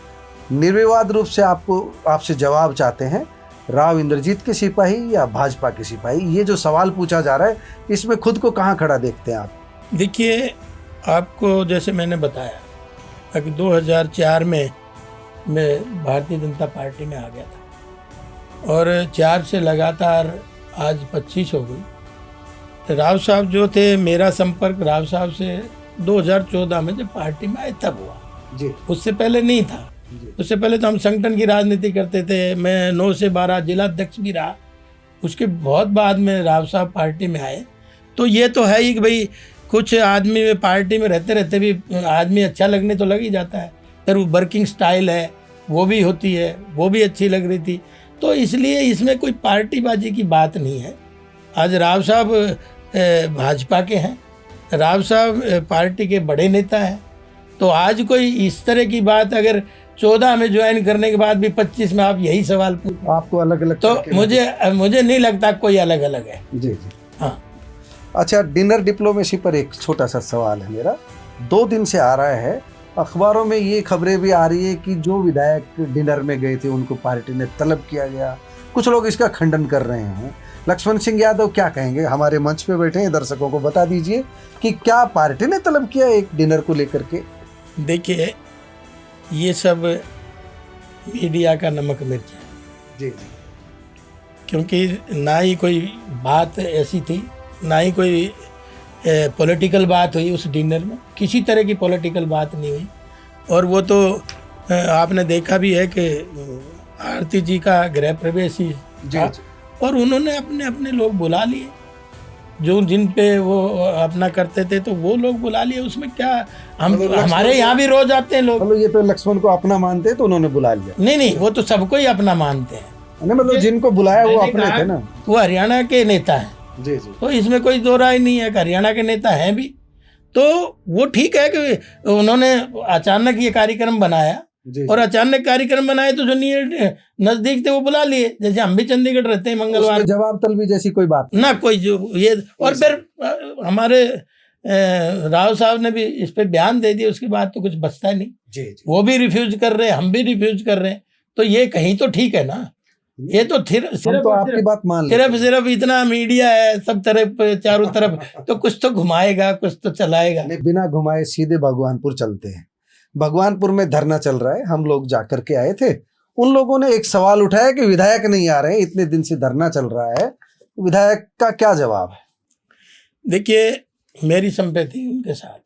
निर्विवाद रूप से आपसे जवाब चाहते हैं, राव इंद्रजीत के सिपाही या भाजपा के सिपाही? ये जो सवाल पूछा जा रहा है, इसमें खुद को कहाँ खड़ा देखते हैं आप? देखिए, आपको जैसे मैंने बताया कि 2004 में मैं भारतीय जनता पार्टी में आ गया था, और 4 से लगातार आज 25 हो गई। राव साहब जो थे, मेरा संपर्क राव साहब से 2014 में जब पार्टी में आए तब हुआ जी। उससे पहले नहीं था। उससे पहले तो हम संगठन की राजनीति करते थे, मैं 9 से 12 जिला अध्यक्ष भी रहा। उसके बहुत बाद में राव साहब पार्टी में आए। तो ये तो है ही कि भाई कुछ आदमी में पार्टी में रहते रहते भी आदमी अच्छा लगने तो लग ही जाता है, फिर वो वर्किंग स्टाइल है वो भी होती है, वो भी अच्छी लग रही थी। तो इसलिए इसमें कोई पार्टीबाजी की बात नहीं है। आज राव साहब भाजपा के हैं, राव साहब पार्टी के बड़े नेता हैं, तो आज कोई इस तरह की बात अगर 14 में ज्वाइन करने के बाद भी 25 में आप यही सवाल पूछो आपको अलग अलग, तो मुझे नहीं लगता कोई अलग अलग है। जी जी, हाँ। अच्छा, डिनर डिप्लोमेसी पर एक छोटा सा सवाल है मेरा। 2 दिन से आ रहा है, अखबारों में ये खबरें भी आ रही है कि जो विधायक डिनर में गए थे उनको पार्टी ने तलब किया गया। कुछ लोग इसका खंडन कर रहे हैं। लक्ष्मण सिंह यादव क्या कहेंगे? हमारे मंच पे बैठे हैं, दर्शकों को बता दीजिए कि क्या पार्टी ने तलब किया एक डिनर को लेकर के? देखिए, ये सब मीडिया का नमक मिर्च है जी, क्योंकि ना ही कोई बात ऐसी थी, ना ही कोई पॉलिटिकल बात हुई उस डिनर में। किसी तरह की पॉलिटिकल बात नहीं हुई। और वो तो आपने देखा भी है कि आरती जी का गृह प्रवेश ही था, और उन्होंने अपने अपने लोग बुला लिए, जो जिन पे वो अपना करते थे, तो वो लोग बुला लिए। उसमें क्या, हमारे यहाँ भी रोज आते हैं लोग। ये तो लक्ष्मण को अपना मानते हैं तो उन्होंने बुला लिया। नहीं, वो तो सबको ही अपना मानते हैं। मतलब जिनको बुलाया वो अपने थे ना। वो हरियाणा के नेता हैं जी जी, तो इसमें कोई दो राय नहीं है कि हरियाणा के नेता हैं भी, तो वो ठीक है कि उन्होंने अचानक ये कार्यक्रम बनाया। और अचानक कार्यक्रम बनाए तो जो नजदीक थे वो बुला लिए, जैसे हम भी चंडीगढ़ रहते हैं मंगलवार। जवाब तलबी जैसी कोई बात ना कोई जो ये। और फिर हमारे राव साहब ने भी इस पे बयान दे दिया, उसके बाद तो कुछ बचता नहीं। जी। वो भी रिफ्यूज कर रहे हैं, हम भी रिफ्यूज कर रहे हैं, तो ये कहीं तो ठीक है ना। ये तो सिर्फ इतना मीडिया है सब तरफ, चारों तरफ, तो कुछ तो घुमाएगा, कुछ तो चलाएगा। बिना घुमाए सीधे भगवानपुर चलते हैं। भगवानपुर में धरना चल रहा है, हम लोग जाकर के आए थे। उन लोगों ने एक सवाल उठाया कि विधायक नहीं आ रहे, इतने दिन से धरना चल रहा है, विधायक का क्या जवाब है? देखिए, मेरी संपत्ति उनके साथ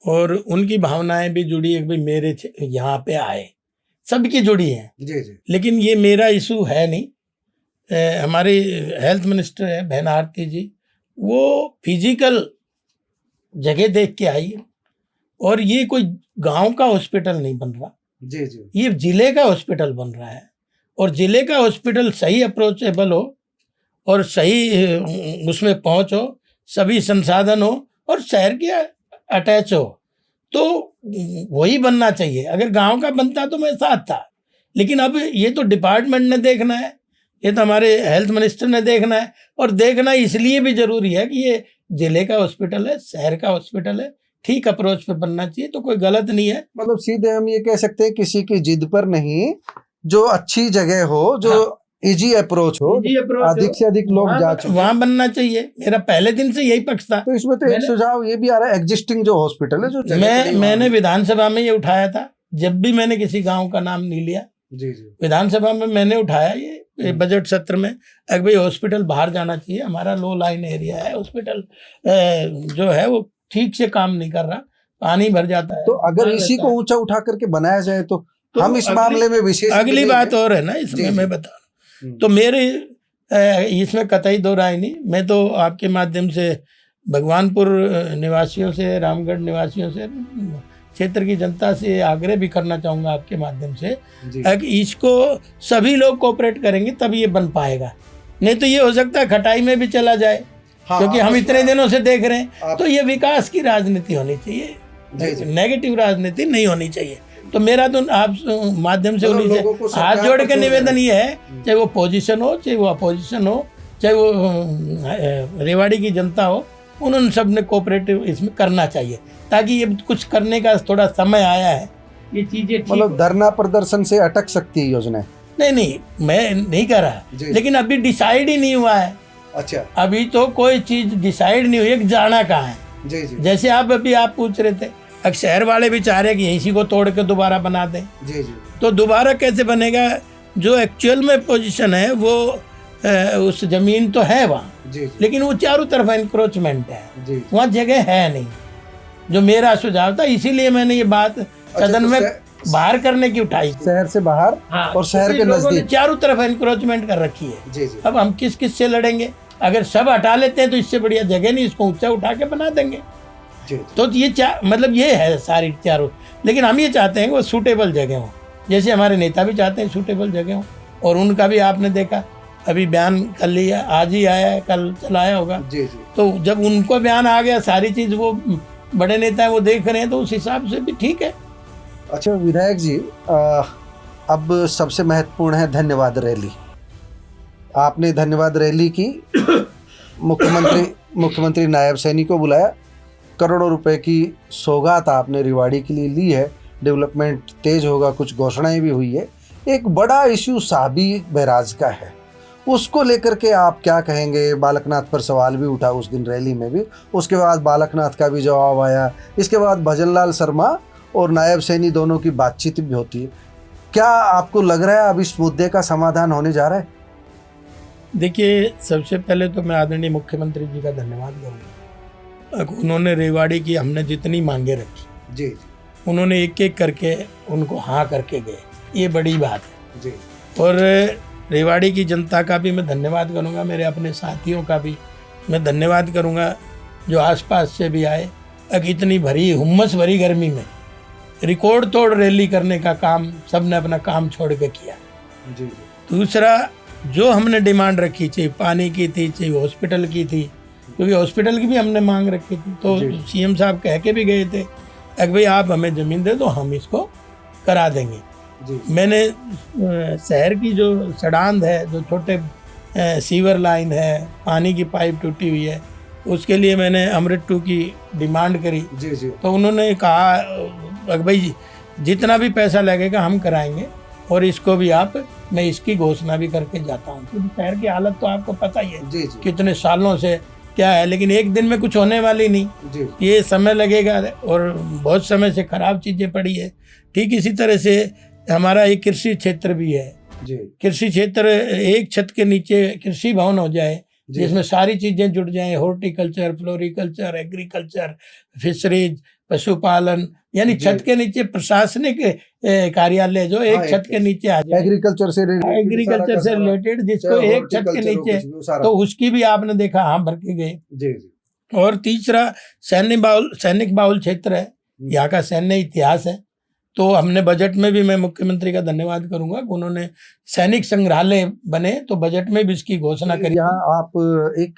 और उनकी भावनाएं भी जुड़ी है, भाई मेरे यहाँ पे आए, सबकी जुड़ी है। जी जी। लेकिन ये मेरा इशू है नहीं। हमारी हेल्थ मिनिस्टर है बहन आरती जी, वो फिजिकल जगह देख के आई है, और ये कोई गांव का हॉस्पिटल नहीं बन रहा। जी जी। ये जिले का हॉस्पिटल बन रहा है, और जिले का हॉस्पिटल सही अप्रोचेबल हो और सही उसमें पहुंच हो, सभी संसाधन हो और शहर के अटैच हो, तो वही बनना चाहिए। अगर गांव का बनता तो मैं साथ था, लेकिन अब ये तो डिपार्टमेंट ने देखना है, ये तो हमारे हेल्थ मिनिस्टर ने देखना है। और देखना इसलिए भी जरूरी है कि ये जिले का हॉस्पिटल है, शहर का हॉस्पिटल है, ठीक अप्रोच पे बनना चाहिए, तो कोई गलत नहीं है। मतलब सीधे हम ये कह सकते हैं किसी की जिद पर नहीं, जो अच्छी जगह हो, जो इजी अप्रोच हो, अधिक से अधिक लोग जा चुके, वहां बनना चाहिए। मेरा पहले दिन से यही पक्ष था। तो इसमें तो एक सुझाव ये भी आ रहा है, एग्जिस्टिंग जो हॉस्पिटल है, जो मैंने विधानसभा में ये उठाया था, जब भी मैंने किसी गांव का नाम नहीं लिया, जी विधानसभा में मैंने उठाया ये बजट सत्र में, अगर भाई हॉस्पिटल बाहर जाना चाहिए, हमारा लो लाइन एरिया है, हॉस्पिटल जो है वो ठीक से काम नहीं कर रहा, पानी भर जाता है। तो अगर इसी को ऊंचा उठा करके बनाया जाए तो हम इस मामले में विशेष अगली बात और है ना, इसमें मैं बता रहा हूँ। तो मेरे इसमें कतई दो राय नहीं। मैं तो आपके माध्यम से भगवानपुर निवासियों से, रामगढ़ निवासियों से, क्षेत्र की जनता से आग्रह भी करना चाहूँगा आपके माध्यम से कि इसको सभी लोग कोऑपरेट करेंगे तब ये बन पाएगा, नहीं तो ये हो सकता है खटाई में भी चला जाए। क्योंकि हम इतने दिनों से देख रहे हैं, तो ये विकास की राजनीति होनी चाहिए, नेगेटिव राजनीति नहीं होनी चाहिए। तो मेरा तो आप माध्यम से उन्हीं से हाथ जोड़ के निवेदन ये है, चाहे वो पोजीशन हो, चाहे वो अपोजिशन हो, चाहे वो रेवाड़ी की जनता हो, उन सब ने कोऑपरेटिव इसमें करना चाहिए, ताकि ये कुछ करने का थोड़ा समय आया है, ये चीजें मतलब धरना प्रदर्शन से अटक सकती है योजना। नहीं, मैं नहीं कर रहा, लेकिन अभी डिसाइड ही नहीं हुआ है। अच्छा, अभी तो कोई चीज डिसाइड नहीं हुई, जाना कहाँ है। जैसे आप पूछ रहे थे, अब शहर वाले भी चाह रहे कि इसी को तोड़ के दोबारा बना दें। तो दोबारा कैसे बनेगा? जो एक्चुअल में पोजीशन है वो उस जमीन तो है वहाँ, लेकिन वो चारों तरफ एनक्रोचमेंट है, वहाँ जगह है नहीं, जो मेरा सुझाव था। इसीलिए मैंने ये बात सदन में बाहर करने की उठाई, शहर से बाहर और शहर के नजदीक चारों तरफ एनक्रोचमेंट कर रखी है। अब हम किस से लड़ेंगे? अगर सब हटा लेते हैं तो इससे बढ़िया जगह नहीं, इसको ऊंचा उठा के बना देंगे। तो ये मतलब ये है सारी चारों, लेकिन हम ये चाहते हैं कि वो सूटेबल जगह हो, जैसे हमारे नेता भी चाहते हैं सूटेबल जगह हो। और उनका भी आपने देखा, अभी बयान कल लिया, आज ही आया है, कल चलाया होगा। तो जब उनको बयान आ गया, सारी चीज़ वो बड़े नेता है वो देख रहे हैं, तो उस हिसाब से भी ठीक है। अच्छा विधायक जी, अब सबसे महत्वपूर्ण है धन्यवाद रैली। आपने धन्यवाद रैली की, मुख्यमंत्री नायब सैनी को बुलाया, करोड़ों रुपए की सौगात आपने रेवाड़ी के लिए ली है, डेवलपमेंट तेज होगा, कुछ घोषणाएं भी हुई है। एक बड़ा इश्यू साहबी बैराज का है, उसको लेकर के आप क्या कहेंगे? बालकनाथ पर सवाल भी उठा उस दिन रैली में भी, उसके बाद बालकनाथ का भी जवाब आया, इसके बाद भजनलाल शर्मा और नायब सैनी दोनों की बातचीत भी होती है। क्या आपको लग रहा है अब इस मुद्दे का समाधान होने जा रहा है? देखिए, सबसे पहले तो मैं आदरणीय मुख्यमंत्री जी का धन्यवाद करूँगा। उन्होंने रेवाड़ी की हमने जितनी मांगे रखी, उन्होंने एक एक करके उनको हाँ करके गए, ये बड़ी बात है। और रेवाड़ी की जनता का भी मैं धन्यवाद करूँगा, मेरे अपने साथियों का भी मैं धन्यवाद करूँगा, जो आसपास से भी आए। इतनी भरी हुम्मस भरी गर्मी में रिकॉर्ड तोड़ रैली करने का काम सबने अपना काम छोड़ के किया। दूसरा, जो हमने डिमांड रखी, चाहे पानी की थी, चाहे हॉस्पिटल की थी, क्योंकि हॉस्पिटल की भी हमने मांग रखी थी, तो सीएम साहब कह के भी गए थे कि भाई आप हमें ज़मीन दे दो, हम इसको करा देंगे। मैंने शहर की जो सड़ांध है, जो छोटे सीवर लाइन है, पानी की पाइप टूटी हुई है, उसके लिए मैंने अमृत 2 की डिमांड करी। तो उन्होंने कहा भाई जितना भी पैसा लगेगा हम कराएंगे, और इसको भी मैं इसकी घोषणा भी करके जाता हूँ, क्योंकि शहर की हालत तो आपको पता ही है कितने सालों से क्या है, लेकिन एक दिन में कुछ होने वाली नहीं, ये समय लगेगा और बहुत समय से खराब चीज़ें पड़ी है। ठीक इसी तरह से हमारा एक कृषि क्षेत्र भी है। कृषि क्षेत्र, एक छत के नीचे कृषि भवन हो जाए जिसमें सारी चीज़ें जुड़ जाएं, हॉर्टिकल्चर, फ्लोरिकल्चर, एग्रीकल्चर, फिशरीज, पशुपालन, यानी छत के नीचे प्रशासनिक कार्यालय जो एक छत के नीचे आ जाए, एग्रीकल्चर से रिलेटेड, जिसको एक छत के नीचे, तो उसकी भी आपने देखा हाँ भर के गए। और तीसरा, सैनिक बाहुल क्षेत्र है, यहाँ का सैन्य इतिहास है, तो हमने बजट में भी, मैं मुख्यमंत्री का धन्यवाद करूंगा, उन्होंने सैनिक संग्रहालय बने, तो बजट में भी इसकी घोषणा करी। यहाँ आप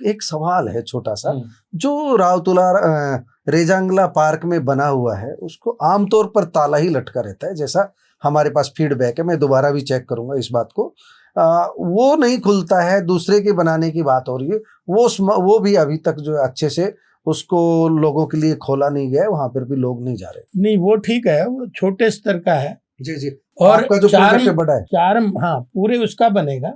एक सवाल है छोटा सा, जो रावतुला रेजांगला पार्क में बना हुआ है, उसको आमतौर पर ताला ही लटका रहता है, जैसा हमारे पास फीडबैक है, मैं दोबारा भी चेक करूंगा इस बात को। वो नहीं खुलता है, दूसरे के बनाने की बात हो रही है, वो भी अभी तक जो अच्छे से उसको लोगों के लिए खोला नहीं गया है, वहां पर भी लोग नहीं जा रहे। नहीं, वो ठीक है, वो छोटे स्तर का है, जी जी। और आपका जो प्रोजेक्ट है बड़ा है। चार्म, हाँ पूरे उसका बनेगा,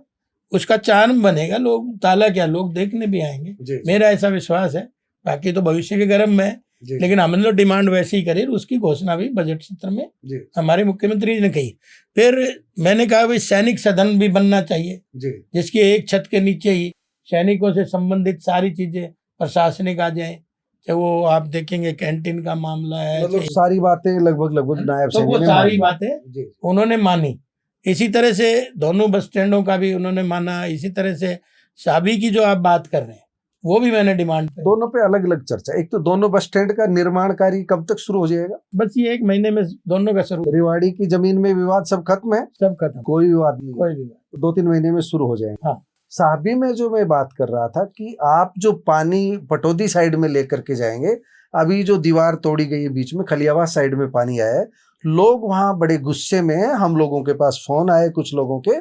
उसका चार्म बनेगा, लोग ताला क्या लोग देखने भी आएंगे, जी मेरा ऐसा विश्वास है। बाकी तो भविष्य के गर्भ में है, जी लेकिन हमने तो डिमांड वैसे ही करी, उसकी घोषणा भी बजट सत्र में जी हमारे मुख्यमंत्री जी ने कही। फिर मैंने कहा भाई सैनिक सदन भी बनना चाहिए, जी जिसकी एक छत के नीचे ही सैनिकों से संबंधित सारी चीजें प्रशासनिक आ जाए। चाहे वो आप देखेंगे कैंटीन का मामला है, मतलब चाहे सारी बातें लगभग नायब तो वो सैनी ने सारी मान बातें ली। जी उन्होंने मानी। इसी तरह से दोनों बस स्टैंडों का भी उन्होंने माना। इसी तरह से साबी की जो आप बात कर रहे हैं वो भी मैंने डिमांड करी। दोनों पे अलग अलग चर्चा। एक तो दोनों बस स्टैंड का निर्माण कार्य कब तक शुरू हो जाएगा? बस ये 1 महीने में दोनों का शुरू, रेवाड़ी की जमीन में विवाद सब खत्म है, सब खत्म, कोई विवाद नहीं, कोई भी बात। तो 2-3 महीने में शुरू हो जाएगा। हाँ। साहबी में जो मैं बात कर रहा था कि आप जो पानी पटौदी साइड में लेकर के जाएंगे, अभी जो दीवार तोड़ी गई है बीच में, खलियावाद साइड में पानी आया है, लोग वहां बड़े गुस्से में हैं। हम लोगों के पास फोन आए कुछ लोगों के,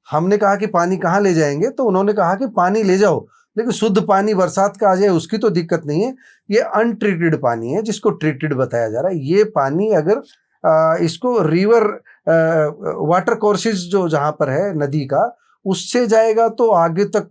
हमने कहा कि पानी कहाँ ले जाएंगे, तो उन्होंने कहा कि पानी ले जाओ लेकिन शुद्ध पानी बरसात का आ जाए उसकी तो दिक्कत नहीं है, ये अनट्रीटेड पानी है जिसको ट्रीटेड बताया जा रहा है। ये पानी अगर इसको रिवर वाटर कोर्सेज जो जहां पर है नदी का, उससे जाएगा तो आगे तक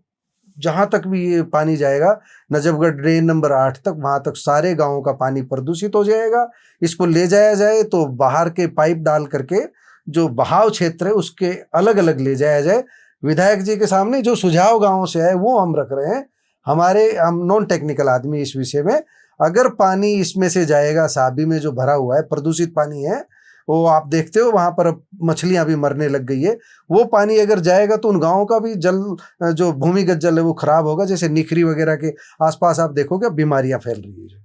जहां तक भी ये पानी जाएगा, नजफगढ़ ड्रेन नंबर 8 तक, वहां तक सारे गांवों का पानी प्रदूषित हो जाएगा। इसको ले जाया जाए तो बाहर के पाइप डाल करके जो बहाव क्षेत्र है उसके अलग अलग ले जाया जाए। विधायक जी के सामने जो सुझाव गांवों से आए वो हम रख रहे हैं। हम नॉन टेक्निकल आदमी इस विषय में, अगर पानी इसमें से जाएगा, साबी में जो भरा हुआ है प्रदूषित पानी है, वो आप देखते हो वहां पर अब मछलियां भी मरने लग गई है, वो पानी अगर जाएगा तो उन गांवों का भी जल, जो भूमिगत जल है वो खराब होगा। जैसे निखरी वगैरह के आसपास आप देखोगे बीमारियां फैल रही है।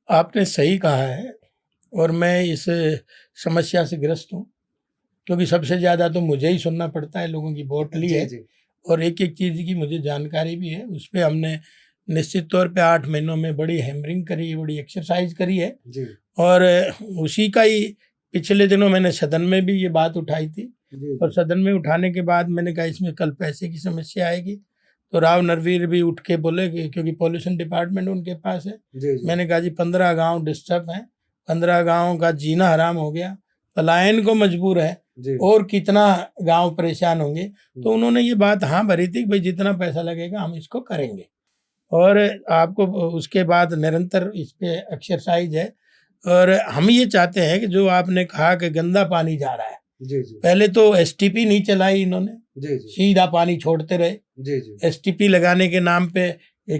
आपने सही कहा है और मैं इस समस्या से ग्रस्त हूँ, क्योंकि सबसे ज़्यादा तो मुझे ही सुनना पड़ता है, लोगों की वोट ली है और एक एक चीज़ की मुझे जानकारी भी है। उस पर हमने निश्चित तौर पे 8 महीनों में बड़ी हैमरिंग करी, बड़ी एक्सरसाइज करी है जी। और उसी का ही पिछले दिनों मैंने सदन में भी ये बात उठाई थी जी। और सदन में उठाने के बाद मैंने कहा इसमें कल पैसे की समस्या आएगी, तो राव नरवीर भी उठ के बोले कि क्योंकि पॉल्यूशन डिपार्टमेंट उनके पास है। जी। मैंने कहा जी 15 गाँव डिस्टर्ब हैं, 15 गाँव का जीना हराम हो गया, पलायन को मजबूर है और कितना गांव परेशान होंगे। तो उन्होंने ये बात हाँ भरी थी कि भाई जितना पैसा लगेगा हम इसको करेंगे और आपको उसके बाद निरंतर इस पे एक्सरसाइज है। और हम ये चाहते हैं कि जो आपने कहा कि गंदा पानी जा रहा है, जी जी। पहले तो एसटीपी नहीं चलाई इन्होंने, जी जी। सीधा पानी छोड़ते रहे। जी जी। एसटीपी लगाने के नाम पे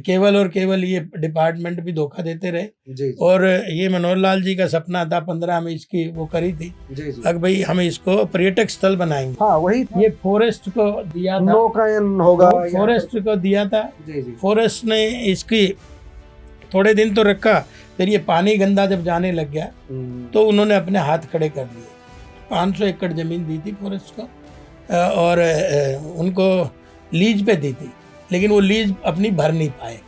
केवल और केवल ये डिपार्टमेंट भी धोखा देते रहे। जी। और ये मनोहर लाल जी का सपना था 15 में इसकी वो करी थी, जी। अब भाई हम इसको पर्यटक स्थल बनाएंगे। हाँ वही ये फॉरेस्ट को दिया था, नौकायन होगा, फॉरेस्ट को दिया था। जी जी। फॉरेस्ट ने इसकी थोड़े दिन तो रखा, फिर ये पानी गंदा जब जाने लग गया तो उन्होंने अपने हाथ खड़े कर दिए। 500 एकड़ जमीन दी थी फॉरेस्ट को और उनको लीज पे दी थी, लेकिन वो लीज अपनी भर नहीं पाए,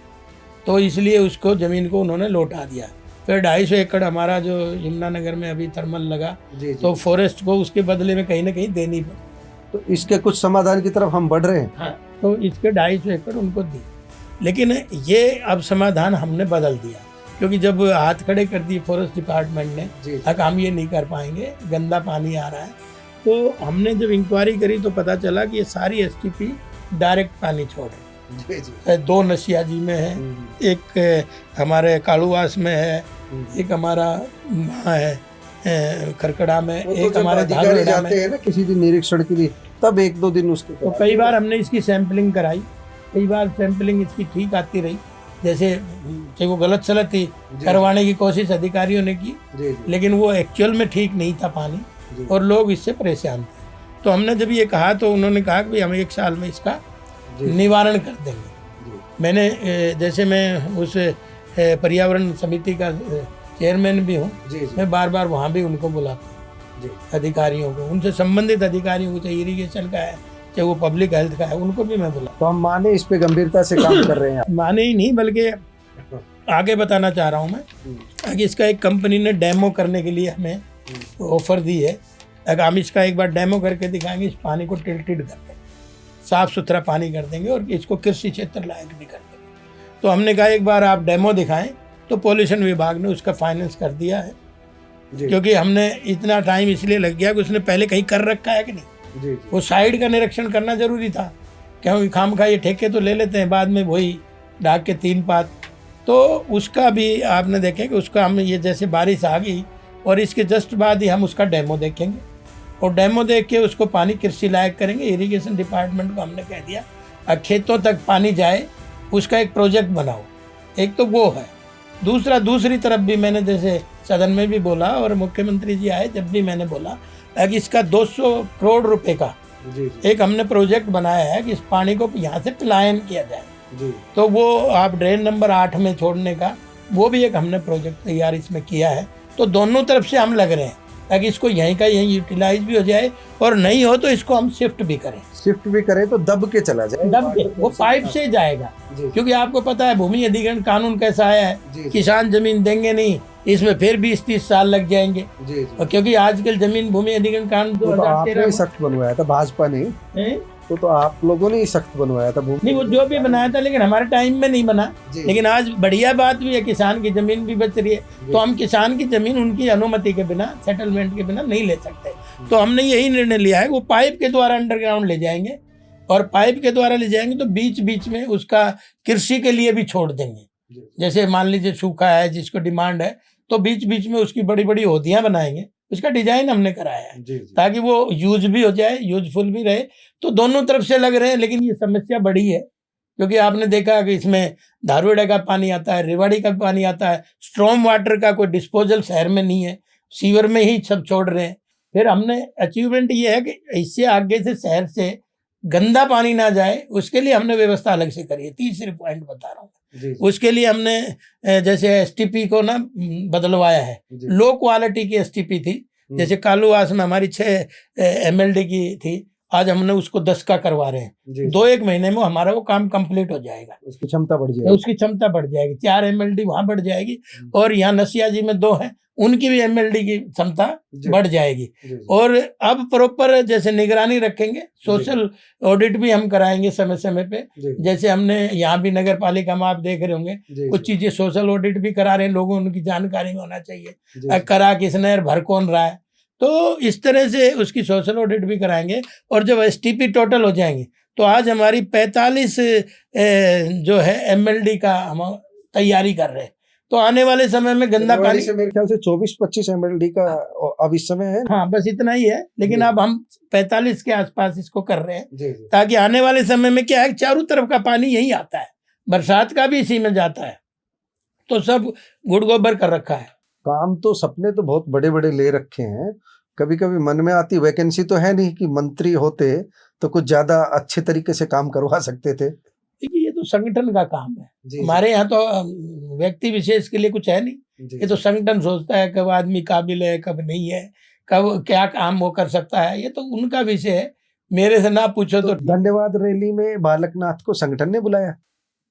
तो इसलिए उसको ज़मीन को उन्होंने लौटा दिया। फिर 250 एकड़ हमारा जो यमुनानगर में अभी थर्मल लगा, तो फॉरेस्ट को उसके बदले में कहीं ना कहीं देनी पड़ी। तो इसके कुछ समाधान की तरफ हम बढ़ रहे हैं। हाँ, तो इसके 250 एकड़ उनको दी, लेकिन ये अब समाधान हमने बदल दिया, क्योंकि जब हाथ खड़े कर दिए फॉरेस्ट डिपार्टमेंट ने, अब हम ये नहीं कर पाएंगे, गंदा पानी आ रहा है। तो हमने जब इंक्वायरी करी तो पता चला कि ये सारी एसटीपी डायरेक्ट पानी छोड़ रहे हैं। 2 नसिया जी में है, एक हमारे कालूवास में है, एक हमारा वहाँ है खरकड़ा में, एक हमारे धागड़ में है ना किसी दिन निरीक्षण के लिए, तब 1-2 दिन उसके। तो कई बार हमने इसकी सैंपलिंग कराई, कई बार सैंपलिंग इसकी ठीक आती रही, जैसे वो गलत सलत थी करवाने की कोशिश अधिकारियों ने की, लेकिन वो एक्चुअल में ठीक नहीं था पानी और लोग इससे परेशान थे। तो हमने जब ये कहा तो उन्होंने कहा कि हम 1 साल में इसका निवारण कर देंगे। मैंने जैसे मैं उस पर्यावरण समिति का चेयरमैन भी हूँ, मैं बार बार वहाँ भी उनको बुलाता हूँ, अधिकारियों को, उनसे संबंधित अधिकारियों को, चाहे इरीगेशन का है चाहे वो पब्लिक हेल्थ का है, उनको भी मैं बुला। तो हम माने इस पे गंभीरता से काम कर रहे हैं। माने ही नहीं बल्कि आगे बताना चाह रहा हूँ मैं कि इसका एक कंपनी ने डेमो करने के लिए हमें ऑफर दी है। अगर हम इसका एक बार डेमो करके दिखाएंगे, इस पानी को टिल्टेड कर देंगे, साफ़ सुथरा पानी कर देंगे और इसको कृषि क्षेत्र लायक भी कर देंगे। तो हमने कहा एक बार आप डेमो दिखाएं, तो पॉल्यूशन विभाग ने उसका फाइनेंस कर दिया है क्योंकि हमने इतना टाइम इसलिए लग गया कि उसने पहले कहीं कर रखा है कि नहीं। जी वो साइड का निरीक्षण करना जरूरी था, क्योंकि खामखा ये ठेके तो ले लेते हैं, बाद में वही डाक के 3 पात। तो उसका भी आपने देखे कि उसका हम ये जैसे बारिश आ गई और इसके जस्ट बाद ही हम उसका डेमो देखेंगे, और डेमो देख के उसको पानी कृषि लायक करेंगे। इरिगेशन डिपार्टमेंट को हमने कह दिया खेतों तक पानी जाए, उसका एक प्रोजेक्ट बनाओ। एक तो वो है। दूसरी तरफ भी मैंने जैसे सदन में भी बोला और मुख्यमंत्री जी आए जब भी मैंने बोला कि इसका 200 करोड़ रुपए का एक हमने प्रोजेक्ट बनाया है कि इस पानी को यहाँ से पलायन किया जाए। तो वो आप ड्रेन नंबर 8 में छोड़ने का वो भी एक हमने प्रोजेक्ट तैयार इसमें किया है। तो दोनों तरफ से हम लग रहे हैं ताकि इसको यहीं का यहीं यूटिलाइज भी हो जाए, और नहीं हो तो इसको हम शिफ्ट भी करें तो दब के चला जाए, दब के वो पाइप से जाएगा। क्योंकि आपको पता है भूमि अधिग्रहण कानून कैसा है, किसान जमीन देंगे नहीं, इसमें फिर 20-30 साल लग जाएंगे। और क्योंकि आजकल जमीन भूमि अधिग्रहण कानून 2013 में सख्त बनवाया था भाजपा ने, तो आप लोगों ने ही सख्त बनवाया था। नहीं, वो जो भी बनाया था, लेकिन हमारे टाइम में नहीं बना। लेकिन आज बढ़िया बात भी है, किसान की जमीन भी बच रही है। तो हम किसान की जमीन उनकी अनुमति के बिना, सेटलमेंट के बिना नहीं ले सकते। तो हमने यही निर्णय लिया है, वो पाइप के द्वारा अंडरग्राउंड ले जाएंगे, और पाइप के द्वारा ले जाएंगे तो बीच बीच में उसका कृषि के लिए भी छोड़ देंगे। जैसे मान लीजिए सूखा है जिसको डिमांड है, तो बीच बीच में उसकी बड़ी बड़ी होदियां बनाएंगे। उसका डिजाइन हमने कराया है ताकि वो यूज भी हो जाए, यूजफुल भी रहे। तो दोनों तरफ से लग रहे हैं, लेकिन ये समस्या बड़ी है क्योंकि आपने देखा कि इसमें धारूड़ा का पानी आता है, रेवाड़ी का पानी आता है, स्ट्रॉम वाटर का कोई डिस्पोजल शहर में नहीं है, सीवर में ही सब छोड़ रहे हैं। फिर हमने अचीवमेंट ये है कि इससे आगे से शहर से गंदा पानी ना जाए, उसके लिए हमने व्यवस्था अलग से करी है। तीसरे पॉइंट बता रहा हूँ, उसके लिए हमने जैसे एसटीपी को ना बदलवाया है। लो क्वालिटी की एसटीपी थी, जैसे कालूवास में हमारी 6 MLD की थी, आज हमने उसको 10 का करवा रहे हैं। 2-1 महीने में हमारा वो काम कंप्लीट हो जाएगा, उसकी क्षमता बढ़ जाएगी, 4 MLD वहां बढ़ जाएगी। और यहाँ नसिया जी में 2 है, उनकी भी MLD की क्षमता बढ़ जाएगी। और अब प्रॉपर जैसे निगरानी रखेंगे, सोशल ऑडिट भी हम कराएंगे समय समय पे। जैसे हमने यहाँ भी नगर पालिका में आप देख रहे होंगे कुछ चीजें सोशल ऑडिट भी करा रहे हैं, लोगों उनकी जानकारी में होना चाहिए, करा किसने और भर कौन रहा है। तो इस तरह से उसकी सोशल ऑडिट भी कराएंगे। और जब STP टोटल हो जाएंगे तो आज हमारी 45 जो है MLD का हम तैयारी कर रहे हैं। तो आने वाले समय में गंदा पानी से मेरे ख्याल से 24-25 MLD का अब इस समय है। हाँ, बस इतना ही है, लेकिन अब हम 45 के आसपास इसको कर रहे हैं ताकि आने वाले समय में क्या है, चारों तरफ का पानी यही आता है, बरसात का भी इसी में जाता है, तो सब गुड़ गोबर कर रखा है। काम तो सपने तो बहुत बड़े बड़े ले रखे हैं, कभी कभी मन में आती वैकेंसी तो है नहीं कि मंत्री होते तो कुछ ज्यादा अच्छे तरीके से काम करवा सकते थे। देखिए, ये तो संगठन का काम है। हमारे यहाँ तो व्यक्ति विशेष के लिए कुछ है नहीं, ये तो संगठन सोचता है कब आदमी काबिल है, कब नहीं है, कब क्या काम वो कर सकता है, ये तो उनका विषय है, मेरे से ना पूछो। तो धन्यवाद रैली में बालकनाथ को संगठन ने बुलाया?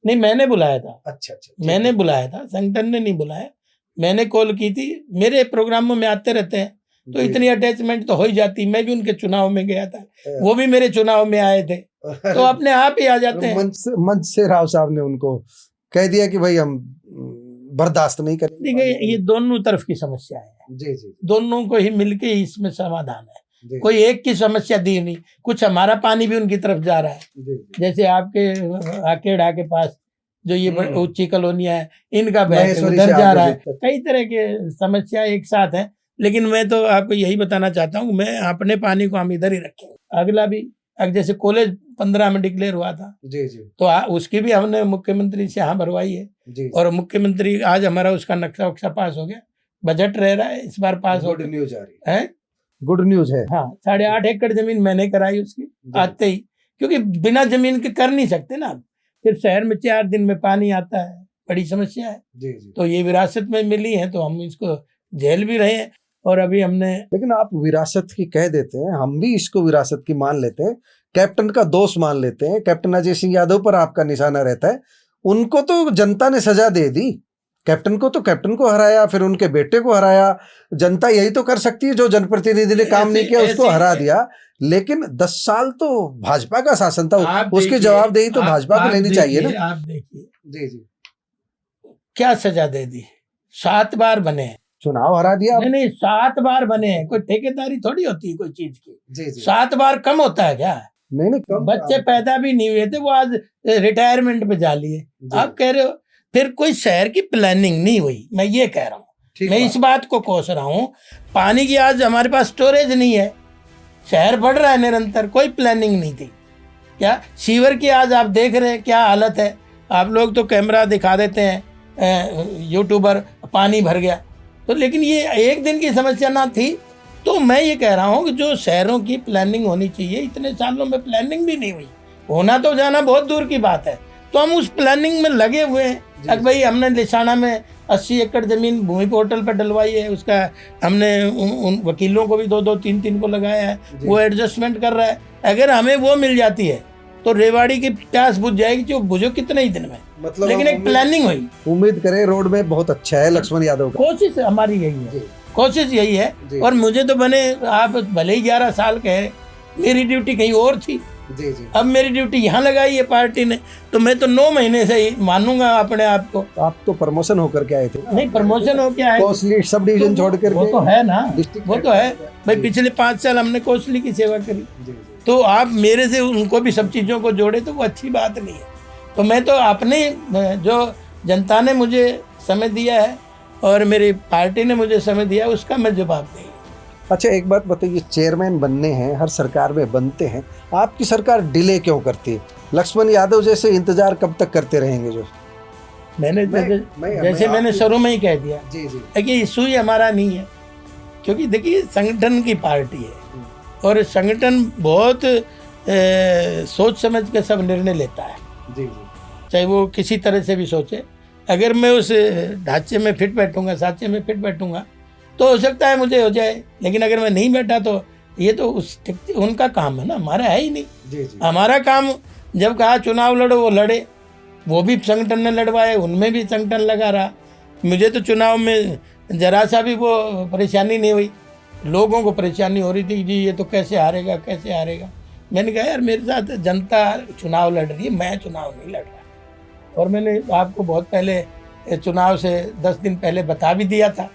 नहीं, मैंने बुलाया था। अच्छा, मैंने बुलाया था, संगठन ने नहीं बुलाया। मैंने कॉल की थी, मेरे प्रोग्रामों में आते रहते हैं तो इतनी अटैचमेंट तो हो ही जाती। मैं भी उनके चुनाव में गया था, वो भी मेरे चुनाव में आए थे, तो अपने आप ही आ जाते हैं। मंच से राव साहब ने उनको कह दिया कि भाई हम बर्दाश्त नहीं करेंगे। देखिए, ये दोनों तरफ की समस्या है, दोनों को ही मिलके ही इसमें समाधान है। कोई एक की समस्या दी नहीं, कुछ हमारा पानी भी उनकी तरफ जा रहा है। जैसे आपके आकेड़ा के पास जो ये ऊंची कॉलोनियां है, इनका उधर जा रहा है। कई तरह के समस्या एक साथ है, लेकिन मैं तो आपको यही बताना चाहता हूँ, मैं अपने पानी को हम इधर ही रखेंगे। अगला भी जैसे कॉलेज 15 में डिक्लेयर हुआ था, तो उसकी भी हमने मुख्यमंत्री से यहाँ भरवाई है। और मुख्यमंत्री आज हमारा उसका नक्शा वक्शा पास हो गया, बजट रह रहा है, इस बार पास हो गया। गुड न्यूज है। हाँ, 8.5 एकड़ जमीन मैंने कराई उसकी आते ही, क्योंकि बिना जमीन के कर नहीं सकते ना। फिर शहर में 4 दिन में पानी आता है, बड़ी समस्या है। तो ये विरासत में मिली है, तो हम इसको झेल भी रहे हैं। और अभी हमने, लेकिन आप विरासत की कह देते हैं, हम भी इसको विरासत की मान लेते हैं, कैप्टन का दोष मान लेते हैं। कैप्टन अजय सिंह यादव पर आपका निशाना रहता है, उनको तो जनता ने सजा दे दी। कैप्टन को हराया, फिर उनके बेटे को हराया। जनता यही तो कर सकती है, जो जनप्रतिनिधि ने काम नहीं किया उसको हरा दिया। लेकिन 10 साल तो भाजपा का शासन था, उसकी जवाबदेही तो भाजपा को लेनी चाहिए ना। आप देखिए, जी क्या सजा दे दी, 7 बार बने, चुनाव हरा दिया आप। नहीं 7 बार बने हैं, कोई ठेकेदारी थोड़ी होती है कोई चीज की। जी जी 7 बार कम होता है क्या? नहीं कम बच्चे पैदा भी नहीं हुए थे, वो आज रिटायरमेंट पे जा लिए। आप कह रहे हो फिर कोई शहर की प्लानिंग नहीं हुई, मैं ये कह रहा हूँ। मैं इस बात को कोस रहा हूँ, पानी की आज हमारे पास स्टोरेज नहीं है, शहर बढ़ रहा है निरंतर, कोई प्लानिंग नहीं थी क्या? सीवर की आज आप देख रहे हैं क्या हालत है। आप लोग तो कैमरा दिखा देते हैं, यूट्यूबर, पानी भर गया तो, लेकिन ये एक दिन की समस्या ना थी। तो मैं ये कह रहा हूँ कि जो शहरों की प्लानिंग होनी चाहिए, इतने सालों में प्लानिंग भी नहीं हुई। होना तो जाना बहुत दूर की बात है, तो हम उस प्लानिंग में लगे हुए हैं। अब भाई हमने लिसाना में 80 एकड़ जमीन भूमि पोर्टल पर डलवाई है, उसका हमने उन वकीलों को भी 2-2, 3-3 को लगाया है, वो एडजस्टमेंट कर रहा है। अगर हमें वो मिल जाती है तो रेवाड़ी की प्यास बुझ जाएगी, जो बुझो कितने ही दिन में, मतलब लेकिन एक प्लानिंग हुई। उम्मीद करें रोड में बहुत अच्छा है लक्ष्मण यादव का। कोशिश हमारी यही है, कोशिश यही है। और मुझे तो बने, आप भले ही 11 साल कहे, मेरी ड्यूटी कहीं और थी। जी जी अब मेरी ड्यूटी यहाँ लगाई है पार्टी ने, तो मैं तो 9 महीने से ही मानूंगा अपने आप को। आप तो प्रमोशन होकर के आए थे। नहीं, प्रमोशन हो क्या है, कोसली सब डिवीजन छोड़ कर वो तो है ना, डिस्ट्रिक्ट वो तो है भाई। पिछले 5 साल हमने कोसली की सेवा करी, तो आप मेरे से उनको भी सब चीज़ों को जोड़े तो वो अच्छी बात नहीं है। तो मैं तो अपने, जो जनता ने मुझे समय दिया है और मेरी पार्टी ने मुझे समय दिया है, उसका मैं जवाब नहीं। अच्छा एक बात बताइए, चेयरमैन बनने हैं, हर सरकार में बनते हैं, आपकी सरकार डिले क्यों करती है? लक्ष्मण यादव जैसे इंतजार कब तक करते रहेंगे? जो मैंने जैसे मैंने शुरू में ही कह दिया जी जी कि इशू ही हमारा नहीं है, क्योंकि देखिए संगठन की पार्टी है और संगठन बहुत सोच समझ के सब निर्णय लेता है। जी जी चाहे वो किसी तरह से भी सोचे। अगर मैं उस ढांचे में फिट बैठूंगा, साँचे में फिट बैठूंगा, तो हो सकता है मुझे हो जाए, लेकिन अगर मैं नहीं बैठा तो ये तो उनका काम है ना, हमारा है ही नहीं। जी जी हमारा काम, जब कहा चुनाव लड़ो वो लड़े, वो भी संगठन ने लड़वाए, उनमें भी संगठन लगा रहा। मुझे तो चुनाव में जरा सा भी वो परेशानी नहीं हुई। लोगों को परेशानी हो रही थी, जी ये तो कैसे हारेगा, कैसे हारेगा। मैंने कहा यार मेरे साथ जनता चुनाव लड़ रही है, मैं चुनाव नहीं लड़ रहा। और मैंने आपको बहुत पहले, चुनाव से 10 दिन पहले बता भी दिया था।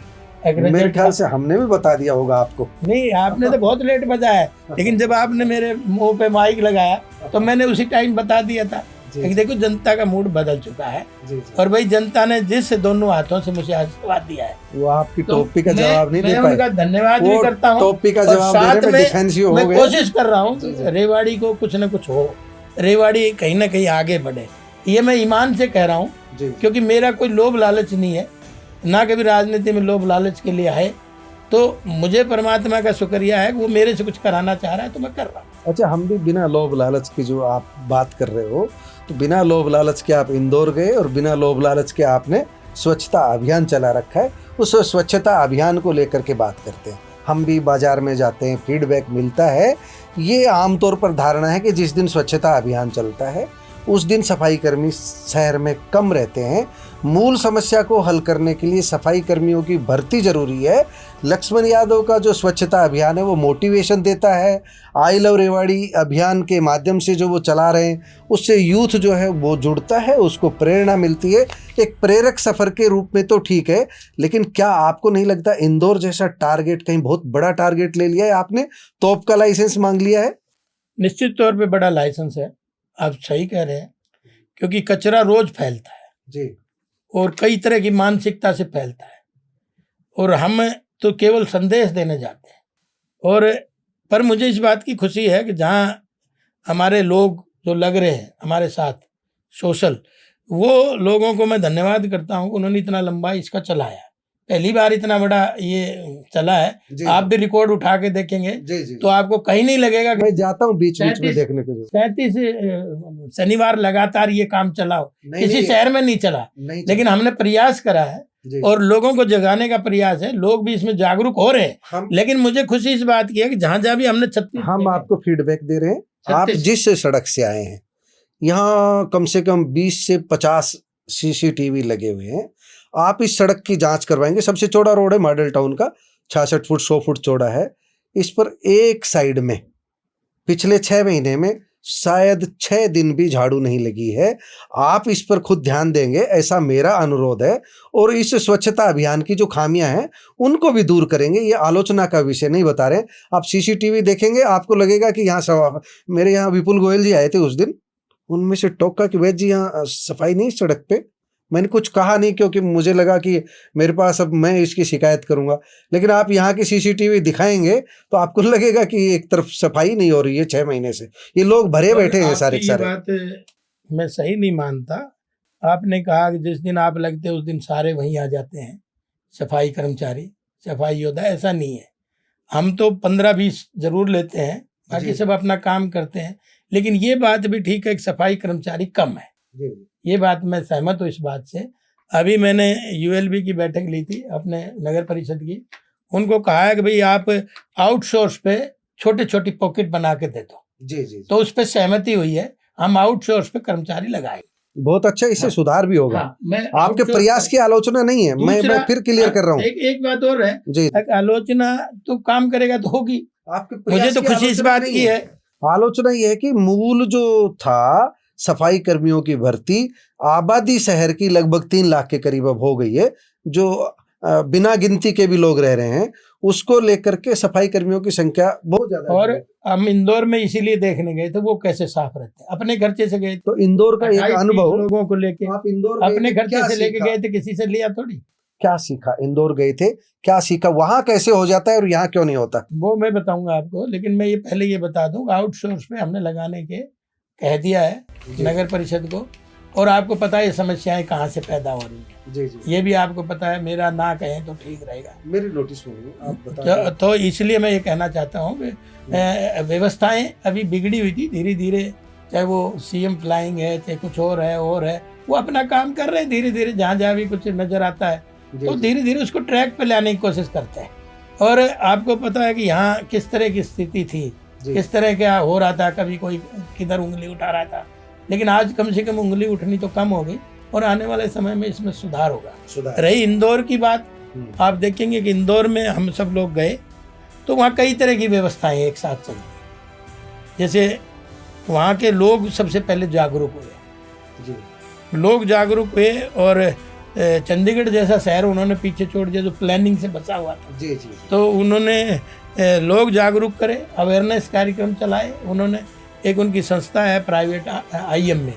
मेरे ख्याल से हमने भी बता दिया होगा आपको। नहीं, आपने तो बहुत लेट बताया, लेकिन जब आपने मेरे मुंह पे माइक लगाया तो मैंने उसी टाइम बता दिया था कि देखो जनता का मूड बदल चुका है। और भाई जनता ने जिस दोनों हाथों से मुझे आशीर्वाद दिया है, वो आपकी टोपी का जवाब नहीं दे पाए। मैं उनका धन्यवाद भी करता हूँ। टोपी का जवाब देने में डिफेंसिव हो गए। मैं कोशिश कर रहा हूँ रेवाड़ी को कुछ न कुछ हो, रेवाड़ी कहीं ना कहीं आगे बढ़े। ये मैं ईमान से कह रहा हूँ, क्योंकि मेरा कोई लोभ लालच नहीं है, ना कभी राजनीति में लोभ लालच के लिए आए। तो मुझे परमात्मा का शुक्रिया है कि वो मेरे से कुछ कराना चाह रहा है, तो मैं कर रहा हूँ। अच्छा, हम भी बिना लोभ लालच की जो आप बात कर रहे हो, तो बिना लोभ लालच के आप इंदौर गए और बिना लोभ लालच के आपने स्वच्छता अभियान चला रखा है। उस स्वच्छता अभियान को लेकर के बात करते हैं। हम भी बाजार में जाते हैं, फीडबैक मिलता है। ये आमतौर पर धारणा है कि जिस दिन स्वच्छता अभियान चलता है उस दिन सफाई कर्मी शहर में कम रहते हैं। मूल समस्या को हल करने के लिए सफाई कर्मियों की भर्ती जरूरी है। लक्ष्मण यादव का जो स्वच्छता अभियान है वो मोटिवेशन देता है। आई लव रेवाड़ी अभियान के माध्यम से जो वो चला रहे हैं उससे यूथ जो है वो जुड़ता है, उसको प्रेरणा मिलती है। एक प्रेरक सफ़र के रूप में तो ठीक है, लेकिन क्या आपको नहीं लगता इंदौर जैसा टारगेट कहीं बहुत बड़ा टारगेट ले लिया है आपने? तोप का लाइसेंस मांग लिया है। निश्चित तौर पे बड़ा लाइसेंस है, आप सही कह रहे हैं, क्योंकि कचरा रोज फैलता है जी, और कई तरह की मानसिकता से फैलता है, और हम तो केवल संदेश देने जाते हैं। और पर मुझे इस बात की खुशी है कि जहाँ हमारे लोग जो लग रहे हैं हमारे साथ सोशल, वो लोगों को मैं धन्यवाद करता हूँ, उन्होंने इतना लंबा इसका चलाया। पहली बार इतना बड़ा ये चला है। आप भी रिकॉर्ड उठा के देखेंगे जी। तो आपको कहीं नहीं लगेगा। मैं जाता हूँ बीच बीच में देखने के लिए। 37 शनिवार लगातार ये काम चला हो, किसी शहर में नहीं चला, लेकिन हमने प्रयास करा है और लोगों को जगाने का प्रयास है। लोग भी इसमें जागरूक हो रहे हैं। लेकिन मुझे खुशी इस बात की है कि जहाँ जहाँ भी हमने 36, हम आपको फीडबैक दे रहे हैं। आप जिस सड़क से आए हैं यहाँ कम से कम 20 से 50 CCTV लगे हुए हैं। आप इस सड़क की जांच करवाएंगे। सबसे चौड़ा रोड है मॉडल टाउन का, 66 फुट 100 फुट चौड़ा है। इस पर एक साइड में पिछले 6 महीने में शायद 6 दिन भी झाड़ू नहीं लगी है। आप इस पर खुद ध्यान देंगे ऐसा मेरा अनुरोध है, और इस स्वच्छता अभियान की जो खामियां हैं उनको भी दूर करेंगे। ये आलोचना का विषय नहीं बता रहे। आप सीसीटीवी देखेंगे, आपको लगेगा कि यहाँ मेरे यहाँ विपुल गोयल जी आए थे उस दिन, उनमें से टोका कि वैद्य जी यहाँ सफाई नहीं सड़क पे। मैंने कुछ कहा नहीं क्योंकि मुझे लगा कि मेरे पास अब मैं इसकी शिकायत करूंगा, लेकिन आप यहाँ की सीसीटीवी दिखाएंगे तो आपको लगेगा कि एक तरफ सफाई नहीं हो रही है 6 महीने से, ये लोग भरे बैठे हैं सारे के सारे। बात मैं सही नहीं मानता। आपने कहा कि जिस दिन आप लगते उस दिन सारे वहीं आ जाते हैं सफाई कर्मचारी, सफाई योद्धा। ऐसा नहीं है। हम तो 15-20 जरूर लेते हैं, बाकी सब अपना काम करते हैं। लेकिन ये बात भी ठीक है कि सफाई कर्मचारी कम है, ये बात मैं सहमत हूँ इस बात से। अभी मैंने यूएलबी की बैठक ली थी अपने नगर परिषद की, उनको कहा है कि भाई आप आउटसोर्स पे छोटे छोटी पॉकेट बना के दे दो। जी। तो उस पर सहमति हुई है, हम आउटसोर्स पे कर्मचारी लगाएंगे। बहुत अच्छा, इससे सुधार भी होगा। मैं आपके प्रयास की आलोचना नहीं है, मैं फिर क्लियर कर रहा हूँ। एक बात और है जी, आलोचना तो काम करेगा तो होगी। आपके मुझे तो खुशी इस बात की है। आलोचना ये है कि मूल जो था सफाई कर्मियों की भर्ती, आबादी शहर की लगभग 3 लाख के करीब अब हो गई है, जो बिना गिनती के भी लोग रह रहे हैं, उसको लेकर के सफाई कर्मियों की संख्या बहुत ज्यादा। और हम इंदौर में इसीलिए देखने गए थे वो कैसे साफ रहते हैं। अपने खर्चे से गए तो इंदौर का एक अनुभव लोगों को लेके, आप इंदौर अपने खर्चे से लेके गए थे, किसी से लिया थोड़ी। क्या सीखा? इंदौर गए थे, क्या सीखा? वहां कैसे हो जाता है और यहाँ क्यों नहीं होता? वो मैं बताऊंगा आपको, लेकिन मैं ये पहले ये बता दूं, आउटसोर्स पे हमने लगाने के कह दिया है नगर परिषद को। और आपको पता है ये समस्याएं कहाँ से पैदा हो रही है। जी। ये भी आपको पता है, मेरा ना कहें तो ठीक रहेगा, मेरी नोटिस में आप बता। तो इसलिए मैं ये कहना चाहता हूँ कि व्यवस्थाएं अभी बिगड़ी हुई थी। धीरे धीरे, चाहे वो सीएम फ्लाइंग है, चाहे कुछ और है, वो अपना काम कर रहे हैं। धीरे धीरे जहाँ जहाँ भी कुछ नजर आता है तो धीरे धीरे उसको ट्रैक पे लाने की कोशिश करते हैं। और आपको पता है कि यहाँ किस तरह की स्थिति थी, किस तरह क्या हो रहा था, कभी कोई किधर उंगली उठा रहा था। लेकिन आज कम से कम उंगली उठनी तो कम हो गई, और आने वाले समय में इसमें सुधार होगा। रही इंदौर की बात, आप देखेंगे कि इंदौर में हम सब लोग गए तो वहाँ कई तरह की व्यवस्थाएं एक साथ चल रही। जैसे वहाँ के लोग सबसे पहले जागरूक हुए, लोग जागरूक हुए, और चंडीगढ़ जैसा शहर उन्होंने पीछे छोड़ दिया जो प्लानिंग से बचा हुआ था। जी। तो उन्होंने लोग जागरूक करे, अवेयरनेस कार्यक्रम चलाए। उन्होंने एक उनकी संस्था है प्राइवेट IM में,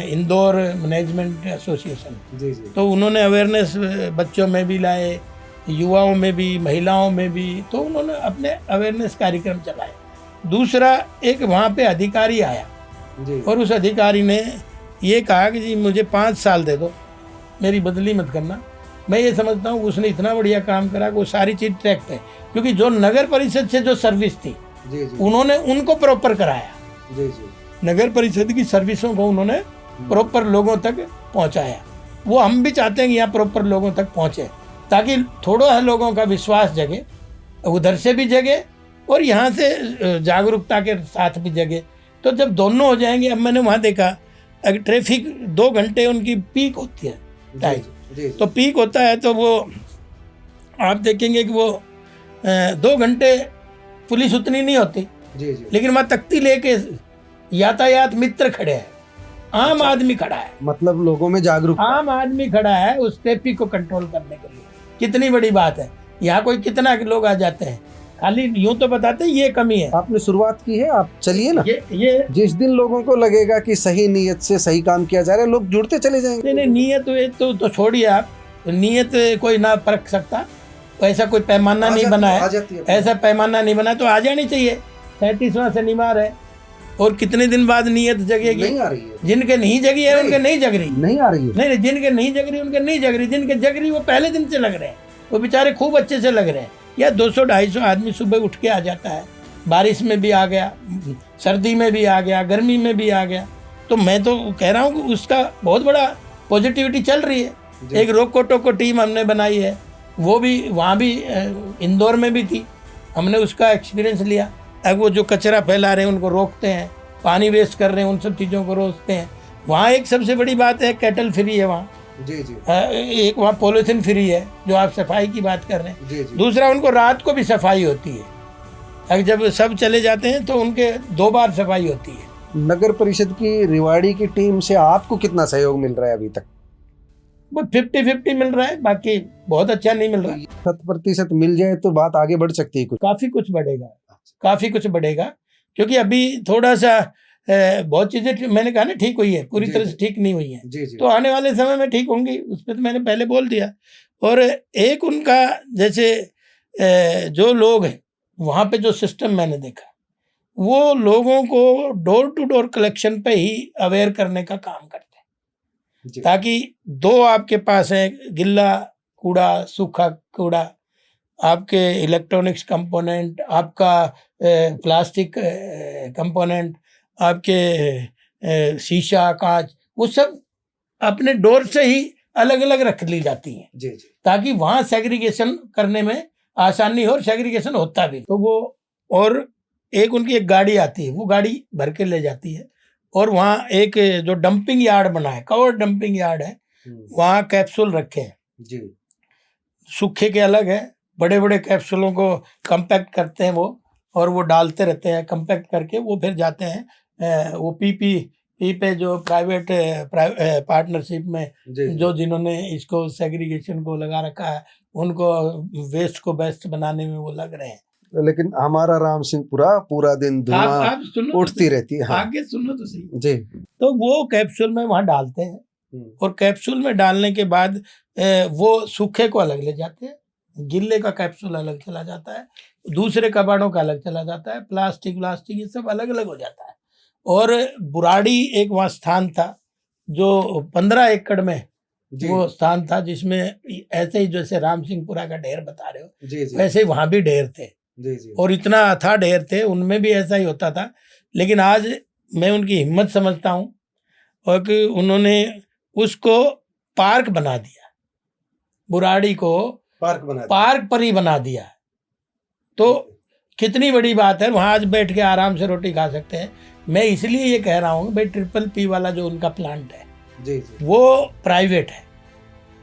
इंदौर मैनेजमेंट एसोसिएशन। तो उन्होंने अवेयरनेस बच्चों में भी लाए, युवाओं में भी, महिलाओं में भी, तो उन्होंने अपने अवेयरनेस कार्यक्रम चलाए। दूसरा, एक वहाँ पे अधिकारी आया और उस अधिकारी ने ये कहा कि जी मुझे 5 साल दे दो, मेरी बदली मत करना। मैं ये समझता हूँ उसने इतना बढ़िया काम करा कि वो सारी चीज़ ट्रैक पे, क्योंकि जो नगर परिषद से जो सर्विस थी उन्होंने उनको प्रॉपर कराया। नगर परिषद की सर्विसों को उन्होंने प्रॉपर लोगों तक पहुँचाया। वो हम भी चाहते हैं कि यहाँ प्रॉपर लोगों तक पहुँचे, ताकि थोड़ा लोगों का विश्वास जगे, उधर से भी जगे और यहाँ से जागरूकता के साथ भी जगे। तो जब दोनों हो जाएंगे, अब मैंने वहाँ देखा ट्रैफिक 2 घंटे उनकी पीक होती है टाइम, तो पीक होता है तो वो आप देखेंगे कि वो 2 घंटे पुलिस उतनी नहीं होती, लेकिन वहाँ तख्ती लेके यातायात मित्र खड़े हैं, आम आदमी खड़ा है, मतलब लोगों में जागरूक आम आदमी खड़ा है उस ट्रैफिक को कंट्रोल करने के लिए। कितनी बड़ी बात है। यहाँ कोई कितना लोग आ जाते हैं, खाली यूं तो बताते हैं ये कमी है। आपने शुरुआत की है, आप चलिए ना। ये जिस दिन लोगों को लगेगा कि सही नीयत से सही काम किया जा रहा है, लोग जुड़ते चले जाएंगे। नहीं, नीयत तो छोड़िए आप, नीयत कोई ना परख सकता, ऐसा कोई पैमाना नहीं बना है, ऐसा पैमाना नहीं बना, तो आ जानी चाहिए। 37वां शनिवार है और कितने दिन बाद नीयत जगेगी? नहीं आ रही है। जिनके नहीं जगी है उनके नहीं जग रही, नहीं आ रही है। नहीं, जिनके नहीं जग रही उनके नहीं जग रही, जिनके जग रही वो पहले दिन से लग रहे हैं, वो बेचारे खूब अच्छे से लग रहे हैं। या 200-250 आदमी सुबह उठ के आ जाता है, बारिश में भी आ गया, सर्दी में भी आ गया, गर्मी में भी आ गया। तो मैं तो कह रहा हूँ कि उसका बहुत बड़ा पॉजिटिविटी चल रही है। एक रोको टोको टीम हमने बनाई है, वो भी वहाँ भी इंदौर में भी थी, हमने उसका एक्सपीरियंस लिया। अब वो जो कचरा फैला रहे हैं उनको रोकते हैं, पानी वेस्ट कर रहे हैं उन सब चीज़ों को रोकते हैं। वहाँ एक सबसे बड़ी बात है, कैटल फ्री है वहाँ। जी। एक वहाँ पॉलिथीन फ्री है, जो आप सफाई की बात कर रहे हैं। दूसरा, उनको रात को भी सफाई होती है। अगर जब सब चले जाते हैं तो उनके 2 बार सफाई होती है। नगर परिषद की रेवाड़ी की टीम से आपको कितना सहयोग मिल रहा है अभी तक? वो 50-50 मिल रहा है, बाकी बहुत अच्छा नहीं मिल रहा। 100% मिल जाए तो बात आगे बढ़ सकती है कुछ? काफी कुछ बढ़ेगा, काफी कुछ बढ़ेगा, क्योंकि अभी थोड़ा सा बहुत चीजें मैंने कहा ना ठीक हुई है, पूरी तरह से ठीक नहीं हुई है। जी जी। तो आने वाले समय में ठीक होंगी, उस पर तो मैंने पहले बोल दिया। और एक उनका जैसे जो लोग हैं वहाँ पे जो सिस्टम मैंने देखा, वो लोगों को डोर टू डोर कलेक्शन पे ही अवेयर करने का काम करते हैं, ताकि 2 आपके पास है, गिल्ला कूड़ा, सूखा कूड़ा, आपके इलेक्ट्रॉनिक्स कंपोनेंट, आपका प्लास्टिक कंपोनेंट, आपके शीशा, कांच, वो सब अपने डोर से ही अलग अलग रख ली जाती हैं जी जी। ताकि वहाँ सेग्रीगेशन करने में आसानी हो और सेग्रीगेशन होता भी। तो वो, और एक उनकी एक गाड़ी आती है, वो गाड़ी भर के ले जाती है, और वहाँ एक जो डंपिंग यार्ड बना है, कवर डंपिंग यार्ड है, वहाँ कैप्सूल रखे हैं जी। सूखे के अलग है, बड़े बड़े कैप्सूलों को कंपैक्ट करते हैं वो, और वो डालते रहते हैं, कंपैक्ट करके वो फिर जाते हैं वो पी पे जो प्राइवेट पार्टनरशिप में जो जिन्होंने इसको सेग्रीगेशन को लगा रखा है, उनको वेस्ट को बेस्ट बनाने में वो लग रहे हैं। लेकिन हमारा राम सिंहपुरा पूरा दिन धुआं उठती रहती है। आगे सुनो तो सही जी। तो वो कैप्सूल में वहाँ डालते हैं, और कैप्सूल में डालने के बाद वो सूखे को अलग ले जाते हैं, गिल्ले का कैप्सूल अलग चला जाता है, दूसरे कबाड़ों का अलग चला जाता है, प्लास्टिक ये सब अलग अलग हो जाता है। और बुराड़ी एक वहाँ स्थान था जो 15 एकड़ में वो स्थान था, जिसमें ऐसे ही जैसे राम सिंहपुरा का ढेर बता रहे हो, वैसे ही वहाँ भी ढेर थे। और इतना अथाह ढेर थे, उनमें भी ऐसा ही होता था। लेकिन आज मैं उनकी हिम्मत समझता हूँ, और कि उन्होंने उसको पार्क बना दिया, बुराड़ी को पार्क पर ही बना दिया। तो कितनी बड़ी बात है, वहाँ आज बैठ के आराम से रोटी खा सकते हैं। मैं इसलिए ये कह रहा हूँ भाई, PPP वाला जो उनका प्लांट है जी, वो प्राइवेट है।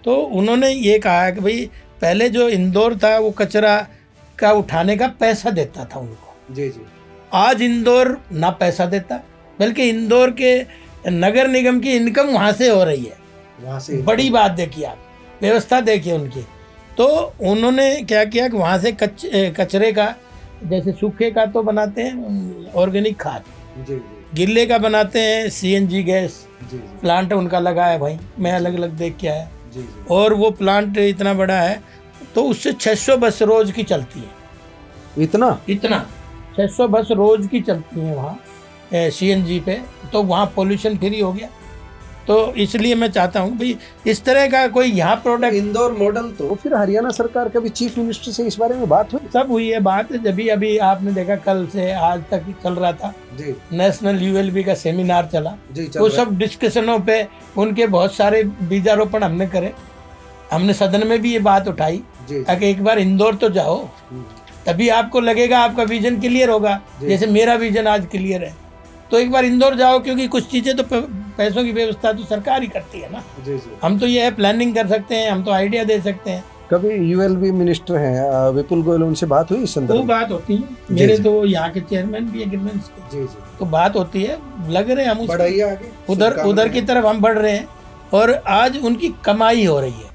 तो उन्होंने ये कहा है कि भाई पहले जो इंदौर था वो कचरा का उठाने का पैसा देता था उनको, जी जी। आज इंदौर ना पैसा देता, बल्कि इंदौर के नगर निगम की इनकम वहाँ से हो रही है। वहाँ से बड़ी बात देखिए आप, व्यवस्था देखिए उनकी। तो उन्होंने क्या किया कि वहाँ से कचरे का, जैसे सूखे का तो बनाते हैं ऑर्गेनिक खाद, गिल्ले का बनाते हैं CNG गैस प्लांट उनका लगा है भाई, मैं अलग अलग देख के आया। और वो प्लांट इतना बड़ा है, तो उससे 600 बस रोज की चलती है। इतना 600 बस रोज की चलती है वहाँ CNG पे, तो वहाँ पोल्यूशन फ्री हो गया। तो इसलिए मैं चाहता हूँ भाई इस तरह का कोई यहाँ प्रोडक्ट, इंदौर मॉडल। तो फिर हरियाणा सरकार का भी चीफ मिनिस्टर से इस बारे में बात हुई? सब हुई है बात, जब भी अभी आपने देखा कल से आज तक चल रहा था जी। नेशनल ULB का सेमिनार चला, वो सब डिस्कशनों पे उनके बहुत सारे बीजारोपण हमने करे। हमने सदन में भी ये बात उठाई कि एक बार इंदौर तो जाओ, तभी आपको लगेगा आपका विजन क्लियर होगा, जैसे मेरा विजन आज क्लियर है। तो एक बार इंदौर जाओ, क्योंकि कुछ चीज़ें तो पैसों की व्यवस्था तो सरकार ही करती है ना। हम तो ये है प्लानिंग कर सकते हैं, हम तो आइडिया दे सकते हैं। कभी ULB मिनिस्टर हैं विपुल गोयल, उनसे बात हुई इस संदर्भ में? वो बात होती है, मेरे तो यहाँ के चेयरमैन भी एग्रीमेंट्स के, तो बात होती है, लग रहे हैं हम उधर की तरफ हम बढ़ रहे हैं। और आज उनकी कमाई हो रही है,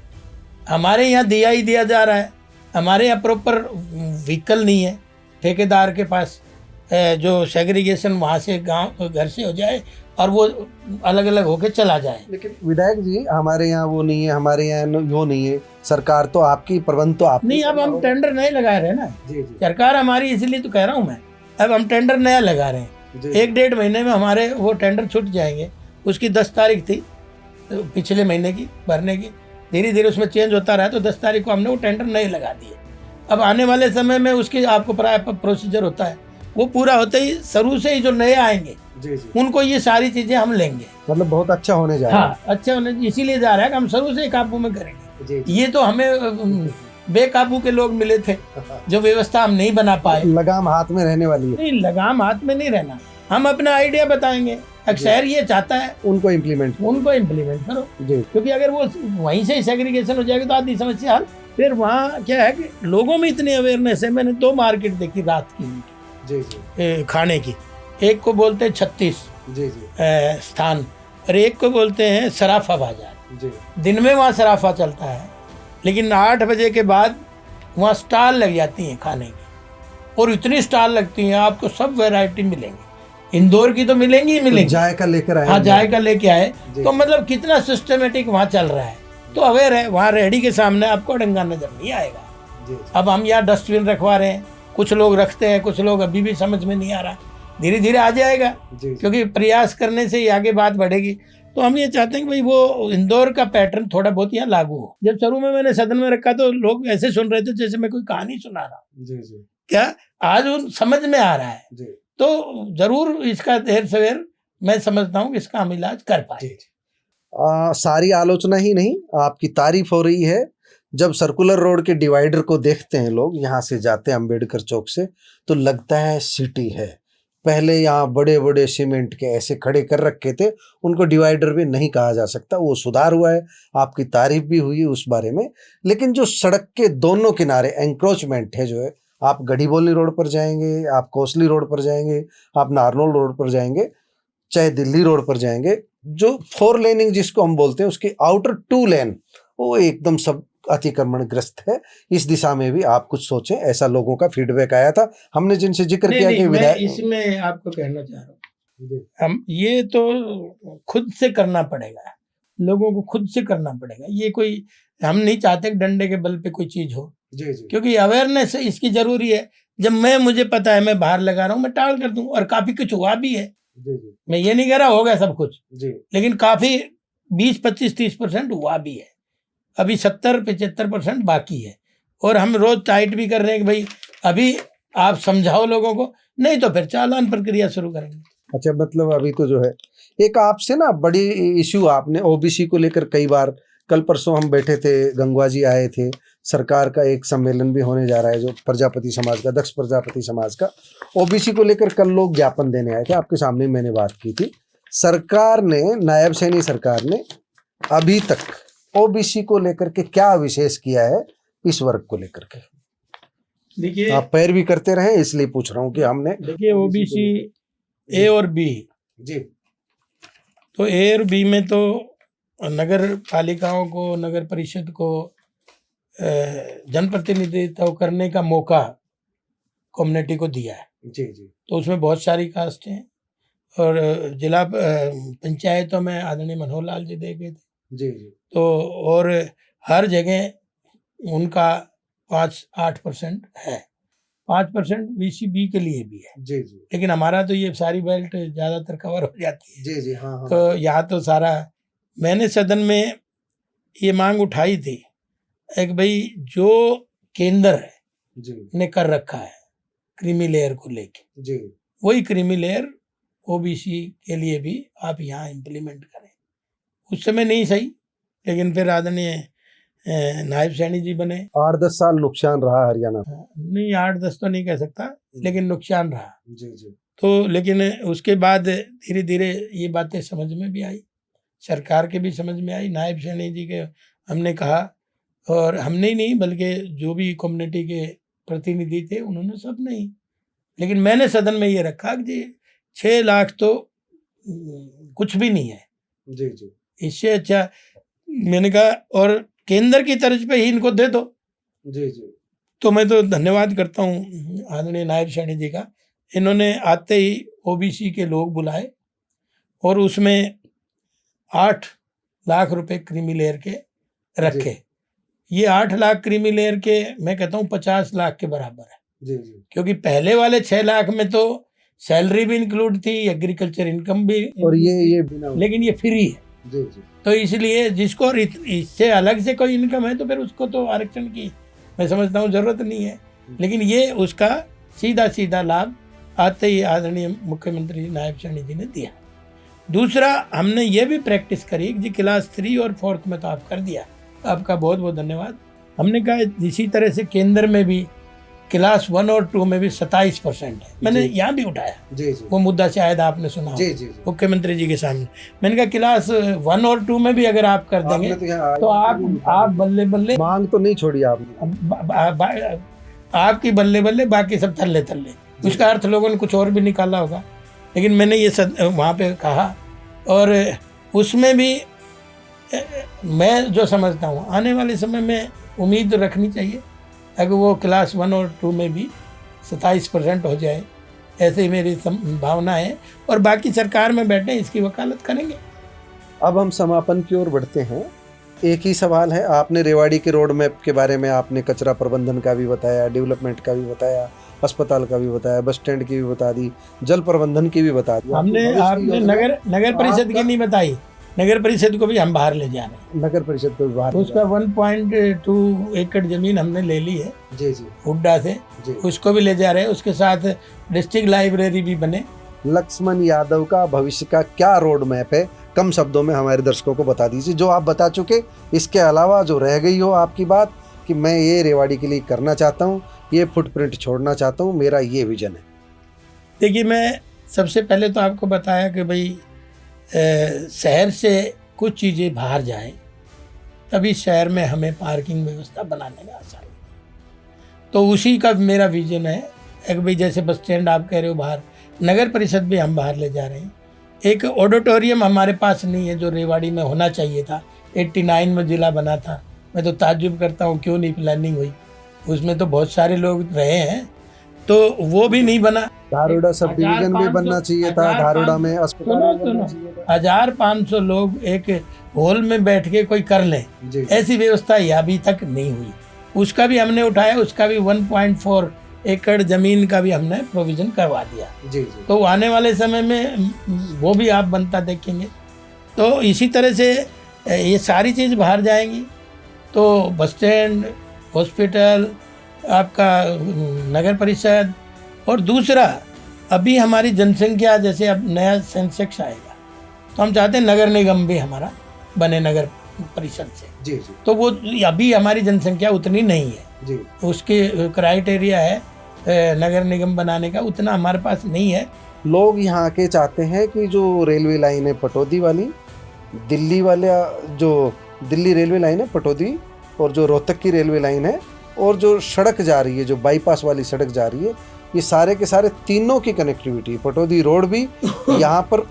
हमारे यहाँ दिया ही दिया जा रहा है। हमारे यहाँ प्रॉपर व्हीकल नहीं है ठेकेदार के पास, जो सेग्रीगेशन वहाँ से गांव घर से हो जाए और वो अलग अलग होके चला जाए। लेकिन विधायक जी, हमारे यहाँ वो नहीं है, हमारे यहाँ वो नहीं है, सरकार तो आपकी, प्रबंध तो आप नहीं। अब हम टेंडर नहीं लगा रहे ना जी। सरकार हमारी, इसलिए तो कह रहा हूँ मैं, अब हम टेंडर नया लगा रहे हैं। 1-1.5 महीने में हमारे वो टेंडर छूट जाएंगे। उसकी 10 तारीख थी पिछले महीने की भरने की, धीरे धीरे उसमें चेंज होता रहा, तो 10 तारीख को हमने वो टेंडर नहीं लगा दिए। अब आने वाले समय में उसकी आपको प्रोसीजर होता है, वो पूरा होते ही शुरू से ही जो नए आएंगे उनको ये सारी चीजें हम लेंगे। मतलब बहुत अच्छा होने जा रहा है। हाँ, अच्छा होने इसीलिए जा रहा है कि हम शुरू से काबू में करेंगे। ये तो हमें बेकाबू के लोग मिले थे, जो व्यवस्था हम नहीं बना पाए। लगाम हाथ में रहने वाली है? नहीं, लगाम हाथ में नहीं रहना, हम अपना आइडिया बताएंगे। शहर ये चाहता है उनको इम्प्लीमेंट करो, क्योंकि अगर वो वहीं से सेग्रीगेशन हो जाएगी तो आधी समस्या हल। फिर वहाँ क्या है कि लोगों में इतनी अवेयरनेस है। मैंने 2 मार्केट देखी रात की, जी जी खाने की, एक को बोलते हैं 36 जी जी स्थान, और एक को बोलते हैं सराफा बाजार। जी दिन में वहाँ सराफा चलता है, लेकिन 8 बजे के बाद वहाँ स्टॉल लग जाती हैं खाने की, और इतनी स्टॉल लगती हैं आपको सब वैरायटी मिलेंगी। इंदौर की तो मिलेंगी ही मिलेंगी। जायका लेकर आए। हाँ, जायका लेके आए। जी। तो मतलब कितना सिस्टमेटिक वहाँ चल रहा है, तो अवेयर है। वहाँ रेहड़ी के सामने आपको अड़ंगा नजर नहीं आएगा। जी अब हम यहाँ डस्टबिन रखवा रहे हैं, कुछ लोग रखते हैं, कुछ लोग अभी भी समझ में नहीं आ रहा, धीरे धीरे आ जाएगा, जी क्योंकि प्रयास करने से ही आगे बात बढ़ेगी। तो हम ये चाहते हैं कि भाई वो इंदौर का पैटर्न थोड़ा बहुत यहाँ लागू हो। जब शुरू में मैंने सदन में रखा तो लोग ऐसे सुन रहे थे जैसे मैं कोई कहानी सुना रहा हूँ। जी जी क्या आज उन समझ में आ रहा है, जी तो जरूर इसका देर सवेर मैं समझता हूँ कि इसका हम इलाज कर पाए। सारी आलोचना ही नहीं, आपकी तारीफ हो रही है। जब सर्कुलर रोड के डिवाइडर को देखते हैं लोग, यहाँ से जाते हैं अम्बेडकर चौक से, तो लगता है सिटी है। पहले यहाँ बड़े बड़े सीमेंट के ऐसे खड़े कर रखे थे, उनको डिवाइडर भी नहीं कहा जा सकता। वो सुधार हुआ है, आपकी तारीफ भी हुई उस बारे में। लेकिन जो सड़क के दोनों किनारे एंक्रोचमेंट है जो है, आप गढ़ीबोली रोड पर जाएंगे, आप कोसली रोड पर जाएंगे, आप नारनौल रोड पर जाएंगे, चाहे दिल्ली रोड पर जाएंगे, जो 4 लेनिंग जिसको हम बोलते हैं, उसकी आउटर 2 लेन वो एकदम सब अतिक्रमण ग्रस्त है। इस दिशा में भी आप कुछ सोचें, ऐसा लोगों का फीडबैक आया था। हमने जिनसे जिक्र किया कि मैं इसमें आपको कहना चाह रहा हूँ, हम ये तो खुद से करना पड़ेगा, लोगों को खुद से करना पड़ेगा। ये कोई हम नहीं चाहते कि डंडे के बल पे कोई चीज हो, जी जी क्योंकि अवेयरनेस इसकी जरूरी है। जब मुझे पता है मैं बाहर लगा रहा हूँ, मैं टाल कर दूं, और काफी कुछ हुआ भी है। जी जी मैं ये नहीं कह रहा होगा सब कुछ, जी लेकिन काफी 20, 25, 30% हुआ भी है। अभी 70, 75% बाकी है, और हम रोज टाइट भी कर रहे हैं कि भाई अभी आप समझाओ लोगों को, नहीं तो फिर चालान प्रक्रिया शुरू करेंगे। अच्छा, मतलब अभी तो जो है एक आपसे ना बड़ी इश्यू आपने ओबीसी को लेकर कई बार, कल परसों हम बैठे थे, गंगवा जी आए थे, सरकार का एक सम्मेलन भी होने जा रहा है जो प्रजापति समाज का, दक्ष प्रजापति समाज का, ओबीसी को लेकर कल लोग ज्ञापन देने आए थे। आपके सामने मैंने बात की थी। सरकार ने, नायब सैनी सरकार ने अभी तक ओबीसी को लेकर के क्या विशेष किया है इस वर्ग को लेकर के? देखिए, आप पैर भी करते रहे इसलिए पूछ रहा हूँ कि हमने, देखिए ओबीसी ए और बी, जी तो ए और बी में तो नगर पालिकाओं को, नगर परिषद को जनप्रतिनिधित्व करने का मौका कम्युनिटी को दिया है। जी जी तो उसमें बहुत सारी कास्ट हैं, और जिला पंचायतों में आदरणीय मनोहर लाल जी दे गए थे। जी जी तो और हर जगह उनका 5-8% है, 5% बीसीबी के लिए भी है। जी जी लेकिन हमारा तो ये सारी बेल्ट ज़्यादातर कवर हो जाती है। जी जी हाँ हाँ। तो यहाँ तो सारा, मैंने सदन में ये मांग उठाई थी एक, भाई जो केंद्र जी ने कर रखा है क्रीमी लेयर को लेके, जी वही क्रीमी लेयर ओबीसी के लिए भी आप यहाँ इम्प्लीमेंट करें। उस समय नहीं सही, लेकिन फिर आदरणीय नायब सैनी जी बने। 8-10 साल नुकसान रहा हरियाणा। नहीं, 8-10 तो नहीं कह सकता, लेकिन नुकसान रहा। जी जी तो लेकिन उसके बाद धीरे धीरे ये बातें समझ में भी आई, सरकार के भी समझ में आई, नायब सैनी जी के हमने कहा, और हमने ही नहीं बल्कि जो भी कम्युनिटी के प्रतिनिधि थे उन्होंने सब नहीं, लेकिन मैंने सदन में ये रखा कि 6 लाख तो कुछ भी नहीं है। जी जी इससे अच्छा मैंने कहा, और केंद्र की तर्ज पे ही इनको दे दो। जी जी तो मैं तो धन्यवाद करता हूँ आदरणीय नायब सैनी जी का। इन्होंने आते ही ओबीसी के लोग बुलाए, और उसमें 8 लाख रुपए क्रीमी लेयर के रखे। ये 8 लाख क्रीमी लेयर के, मैं कहता हूँ 50 लाख के बराबर है। जी जी क्योंकि पहले वाले 6 लाख में तो सैलरी भी इंक्लूड थी, एग्रीकल्चर इनकम भी, और ये बिना, लेकिन ये फ्री है। जी जी तो इसलिए जिसको इससे अलग से कोई इनकम है तो फिर उसको तो आरक्षण की मैं समझता हूँ जरूरत नहीं है, लेकिन ये उसका सीधा सीधा लाभ आते ही आदरणीय मुख्यमंत्री नायब सैनी जी ने दिया। दूसरा, हमने ये भी प्रैक्टिस करी कि क्लास 3 और 4 में तो आप कर दिया, आपका बहुत बहुत धन्यवाद। हमने कहा इसी तरह से केंद्र में भी क्लास 1 और 2 में भी 27% है। मैंने यहाँ भी उठाया जी जी वो मुद्दा, शायद आपने सुना हो जी जी मुख्यमंत्री जी के सामने। मैंने कहा क्लास 1 और 2 में भी अगर आप कर देंगे तो आप बल्ले बल्ले, मांग तो नहीं छोड़ी आपने। आपकी बल्ले बल्ले, बाकी सब थल्ले थल्ले। उसका अर्थ लोगों ने कुछ और भी निकाला होगा, लेकिन मैंने ये वहाँ पे कहा। और उसमें भी मैं जो समझता हूँ आने वाले समय में उम्मीद रखनी चाहिए अगर वो क्लास 1 और 2 में भी 27% हो जाए, ऐसे मेरी भावना है। और बाकी सरकार में बैठे इसकी वकालत करेंगे। अब हम समापन की ओर बढ़ते हैं। एक ही सवाल है, आपने रेवाड़ी के रोड मैप के बारे में आपने कचरा प्रबंधन का भी बताया, डेवलपमेंट का भी बताया, अस्पताल का भी बताया, बस स्टैंड की भी बता दी, जल प्रबंधन की भी बता दी। आपने नगर परिषद की नहीं बताई। नगर परिषद को भी हम बाहर ले जा रहे हैं। नगर परिषद को भी बाहर, उसका 1.2 एकड़ जमीन हमने ले ली है जी जी हुड्डा से, उसको भी ले जा रहे हैं। उसके साथ डिस्ट्रिक्ट लाइब्रेरी भी बने। लक्ष्मण यादव का भविष्य का क्या रोड मैप है, कम शब्दों में हमारे दर्शकों को बता दीजिए, जो आप बता चुके। इसके अलावा जो रह गई हो आपकी बात कि मैं ये रेवाड़ी के लिए करना चाहता हूँ, ये फुटप्रिंट छोड़ना चाहता हूँ, मेरा ये विजन है। देखिए, मैं सबसे पहले तो आपको बताया कि भाई शहर से कुछ चीज़ें बाहर जाएं, तभी शहर में हमें पार्किंग व्यवस्था बनाने में आसानी। तो उसी का मेरा विजन है कि भाई जैसे बस स्टैंड आप कह रहे हो बाहर, नगर परिषद भी हम बाहर ले जा रहे हैं। एक ऑडिटोरियम हमारे पास नहीं है जो रेवाड़ी में होना चाहिए था। 89 में जिला बना था। मैं तो ताज्जुब करता हूँ क्यों नहीं प्लानिंग हुई। उसमें तो बहुत सारे लोग रहे हैं, तो वो भी नहीं बना। धारुड़ा सब डिवीजन भी बनना चाहिए था, धारुड़ा में अस्पताल बनना चाहिए था। 1500 लोग एक हॉल में बैठ के कोई कर ले, ऐसी व्यवस्था ये अभी तक नहीं हुई। उसका भी हमने उठाया, उसका भी 1.4 एकड़ जमीन का भी हमने प्रोविजन करवा दिया। जी जी। तो आने वाले समय में वो भी आप बनता देखेंगे। तो इसी तरह से ये सारी चीज़ बाहर जाएंगी। तो बस स्टैंड, हॉस्पिटल, आपका नगर परिषद, और दूसरा अभी हमारी जनसंख्या, जैसे अब नया सेंसेक्स आएगा तो हम चाहते हैं नगर निगम भी हमारा बने नगर परिषद से। जी जी। तो वो अभी हमारी जनसंख्या उतनी नहीं है जी। उसके क्राइटेरिया है नगर निगम बनाने का, उतना हमारे पास नहीं है। लोग यहाँ के चाहते हैं कि जो रेलवे लाइन है पटौदी वाली, दिल्ली वाले जो दिल्ली रेलवे लाइन है पटौदी, और जो रोहतक की रेलवे लाइन है, और जो सड़क जा रही है, जो बाईपास वाली सड़क जा रही है, ये सारे के सारे तीनों की कनेक्टिविटी, पटौदी रोड भी यहाँ पर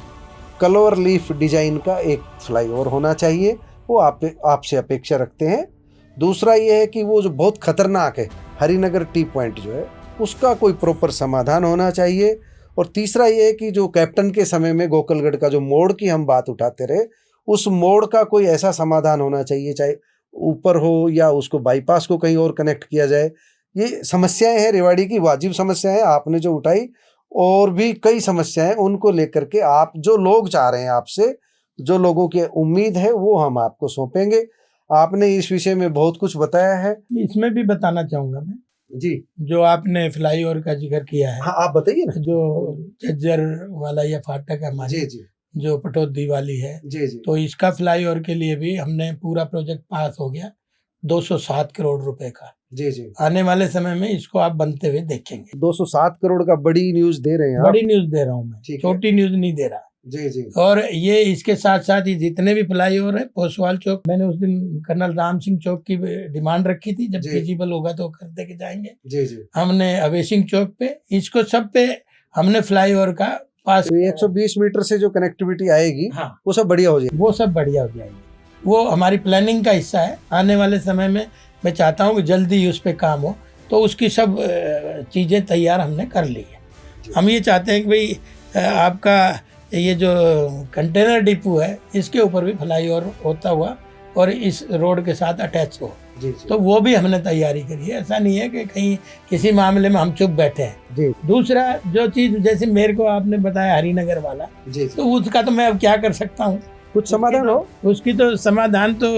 कलर लीफ डिजाइन का एक फ्लाईओवर होना चाहिए, वो आपसे अपेक्षा रखते हैं। दूसरा ये है कि वो जो बहुत खतरनाक है हरिनगर टी पॉइंट जो है, उसका कोई प्रॉपर समाधान होना चाहिए। और तीसरा ये है कि जो कैप्टन के समय में गोकलगढ़ का जो मोड़ की हम बात उठाते रहे, उस मोड़ का कोई ऐसा समाधान होना चाहिए, चाहे ऊपर हो या उसको बाईपास को कहीं और कनेक्ट किया जाए। ये समस्याएं हैं रेवाड़ी की, वाजिब समस्याएं आपने जो उठाई, और भी कई समस्याएं, उनको लेकर के आप जो लोग चाह रहे हैं आपसे, जो लोगों की उम्मीद है, वो हम आपको सौंपेंगे। आपने इस विषय में बहुत कुछ बताया है। इसमें भी बताना चाहूँगा मैं जी, जो आपने फ्लाईओवर का जिक्र किया है। हाँ, आप बताइए ना। जो झज्जर वाला या फाटक है हमारी, जी जी, जो पटौदी वाली है, जी जी, तो इसका फ्लाईओवर के लिए भी हमने पूरा प्रोजेक्ट पास हो गया 207 करोड़ रुपए का। जी जी। आने वाले समय में इसको आप बनते हुए देखेंगे। 207 करोड़ का बड़ी न्यूज दे रहे हैं आप। बड़ी न्यूज दे रहा हूँ मैं, ठीक है। छोटी न्यूज नहीं दे रहा। जी जी। और ये इसके साथ साथ ही जितने भी फ्लाईओवर है, पोसवाल चौक, मैंने उस दिन कर्नल राम सिंह चौक की डिमांड रखी थी, जब जी। फिजिबल होगा तो कर दे के जाएंगे। जी जी। हमने अवेसिंग चौक पे, इसको सब पे हमने फ्लाईओवर का पास। तो 120 मीटर से जो कनेक्टिविटी आएगी, हाँ, वो सब बढ़िया हो जाएगी। वो सब बढ़िया हो जाएगी। वो हमारी प्लानिंग का हिस्सा है। आने वाले समय में मैं चाहता हूँ कि जल्दी ही उस पर काम हो, तो उसकी सब चीज़ें तैयार हमने कर ली है। हम ये चाहते हैं कि भाई आपका ये जो कंटेनर डिपो है, इसके ऊपर भी फ्लाईओवर होता हुआ और इस रोड के साथ अटैच हो। जी जी। तो वो भी हमने तैयारी करी है। ऐसा नहीं है कि कहीं किसी मामले में हम चुप बैठे हैं। जी। दूसरा जो चीज़, जैसे मेरे को आपने बताया हरिनगर वाला, जी। तो उसका तो मैं अब क्या कर सकता हूँ, कुछ समाधान हो, उसकी तो समाधान तो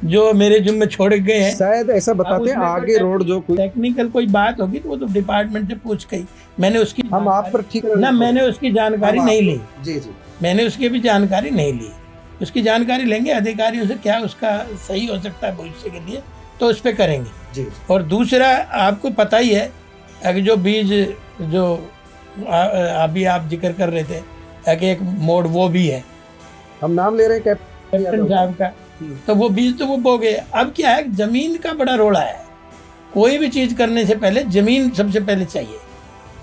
जो मेरे जुम्मे छोड़ गए हैं। शायद ऐसा बताते हैं आगे रोड जो कोई टेक्निकल कोई बात होगी तो वो तो डिपार्टमेंट से पूछ गई। मैंने उसकी हम आप पर ठीक ना, मैंने उसकी जानकारी नहीं ली। जी जी। मैंने उसकी भी जानकारी नहीं ली। उसकी जानकारी लेंगे अधिकारियों से, क्या उसका सही हो सकता है भविष्य के लिए, तो उस पर करेंगे। जी। और दूसरा आपको पता ही है कि जो बीज जो अभी आप जिक्र कर रहे थे कि एक मोड़, वो भी है, हम नाम ले रहे हैं कैप्टन साहब का, तो वो बीज तो वो बो गए। अब क्या है, जमीन का बड़ा रोड़ा है। कोई भी चीज करने से पहले जमीन सबसे पहले चाहिए।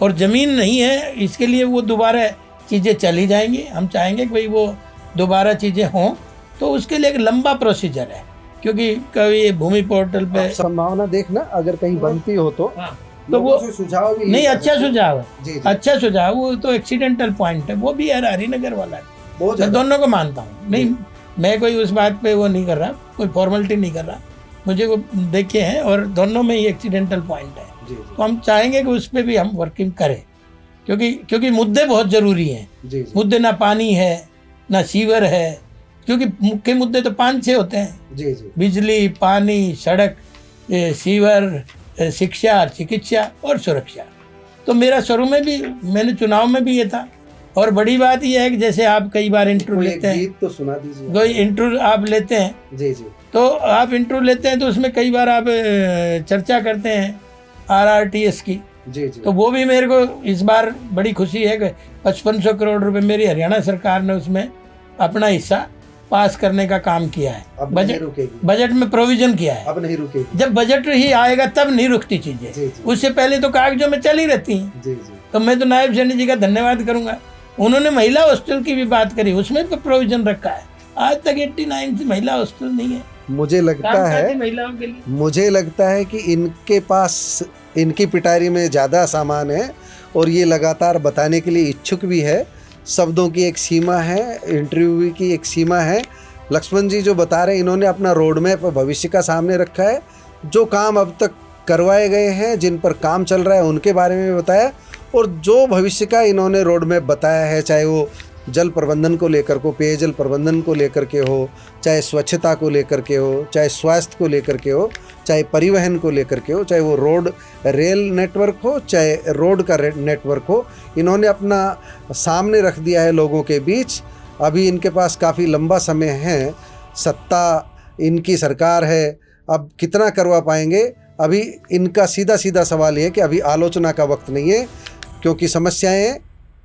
और ज़मीन नहीं है, इसके लिए वो दोबारा चीज़ें चली जाएंगी। हम चाहेंगे कि भाई वो दोबारा चीज़ें हों, तो उसके लिए एक लंबा प्रोसीजर है, क्योंकि कभी भूमि पोर्टल पे संभावना देखना अगर कहीं बनती हो तो तो वो सुझाव भी नहीं, अच्छा सुझाव है, जी, अच्छा सुझाव। वो तो एक्सीडेंटल पॉइंट है, वो भी यार हरिनगर वाला है, मैं दोनों को मानता हूँ। नहीं, मैं कोई उस बात पे वो नहीं कर रहा, कोई फॉर्मेलिटी नहीं कर रहा, मुझे वो देखे हैं और दोनों में ही एक्सीडेंटल पॉइंट है। तो हम चाहेंगे कि उस पर भी हम वर्किंग करें, क्योंकि मुद्दे बहुत ज़रूरी हैं। मुद्दे ना पानी है ना सीवर है, क्योंकि मुख्य मुद्दे तो 5-6 होते हैं, बिजली, पानी, सड़क, सीवर, शिक्षा, चिकित्सा और सुरक्षा। तो मेरा शुरू में भी, मैंने चुनाव में भी ये था। और बड़ी बात यह है कि जैसे आप कई बार इंटरव्यू लेते हैं, तो सुना दीजिए, कोई इंटरव्यू आप लेते हैं, तो आप इंटरव्यू लेते हैं तो उसमें कई बार आप चर्चा करते हैं RRTS की। तो वो भी मेरे को इस बार बड़ी खुशी है कि 5500 करोड़ रुपए मेरी हरियाणा सरकार ने उसमें अपना हिस्सा पास करने का काम किया है। बजट में प्रोविजन किया है। अब नहीं रुकेगी, जब बजट ही आएगा तब नहीं रुकती चीजें, उससे पहले तो कागजों में चली रहती हैं। तो मैं तो नायब सैनी जी का धन्यवाद करूंगा, उन्होंने महिला हॉस्टल की भी बात करी, उसमें तो प्रोविजन रखा है। आज तक 89 से महिला हॉस्टल नहीं है। मुझे लगता है कि इनके पास, इनकी पिटारी में ज़्यादा सामान है और ये लगातार बताने के लिए इच्छुक भी है। शब्दों की एक सीमा है, इंटरव्यू की एक सीमा है। लक्ष्मण जी जो बता रहे हैं, इन्होंने अपना रोड मैप भविष्य का सामने रखा है। जो काम अब तक करवाए गए हैं, जिन पर काम चल रहा है, उनके बारे में बताया, और जो भविष्य का इन्होंने रोड मैप बताया है, चाहे वो जल प्रबंधन को लेकर को, पेयजल प्रबंधन को लेकर के हो, चाहे स्वच्छता को लेकर के हो, चाहे स्वास्थ्य को लेकर के हो, चाहे परिवहन को लेकर के हो, चाहे वो रोड रेल नेटवर्क हो, चाहे रोड का नेटवर्क हो, इन्होंने अपना सामने रख दिया है लोगों के बीच। अभी इनके पास काफ़ी लंबा समय है, सत्ता इनकी सरकार है, अब कितना करवा पाएंगे। अभी इनका सीधा सीधा सवाल ये है कि अभी आलोचना का वक्त नहीं है, क्योंकि समस्याएं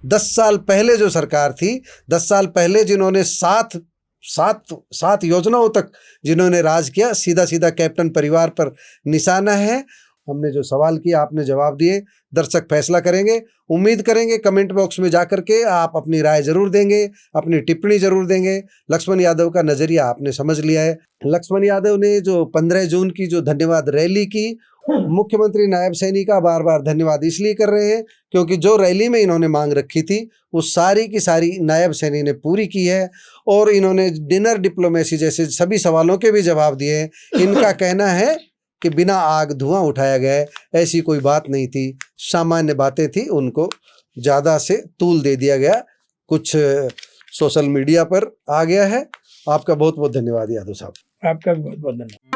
10 साल पहले जो सरकार थी, 10 साल पहले जिन्होंने सात योजनाओं तक जिन्होंने राज किया, सीधा सीधा कैप्टन परिवार पर निशाना है। हमने जो सवाल किया आपने जवाब दिए, दर्शक फैसला करेंगे। उम्मीद करेंगे कमेंट बॉक्स में जाकर के आप अपनी राय जरूर देंगे, अपनी टिप्पणी जरूर देंगे। लक्ष्मण यादव का नजरिया आपने समझ लिया है। लक्ष्मण यादव ने जो 15 जून की जो धन्यवाद रैली की, मुख्यमंत्री नायब सैनी का बार बार धन्यवाद इसलिए कर रहे हैं क्योंकि जो रैली में इन्होंने मांग रखी थी वो सारी की सारी नायब सैनी ने पूरी की है, और इन्होंने डिनर डिप्लोमेसी जैसे सभी सवालों के भी जवाब दिए हैं। इनका कहना है कि बिना आग धुआं उठाया गया है, ऐसी कोई बात नहीं थी, सामान्य बातें थी, उनको ज़्यादा से तूल दे दिया गया, कुछ सोशल मीडिया पर आ गया है। आपका बहुत बहुत धन्यवाद यादव साहब। आपका भी बहुत बहुत धन्यवाद।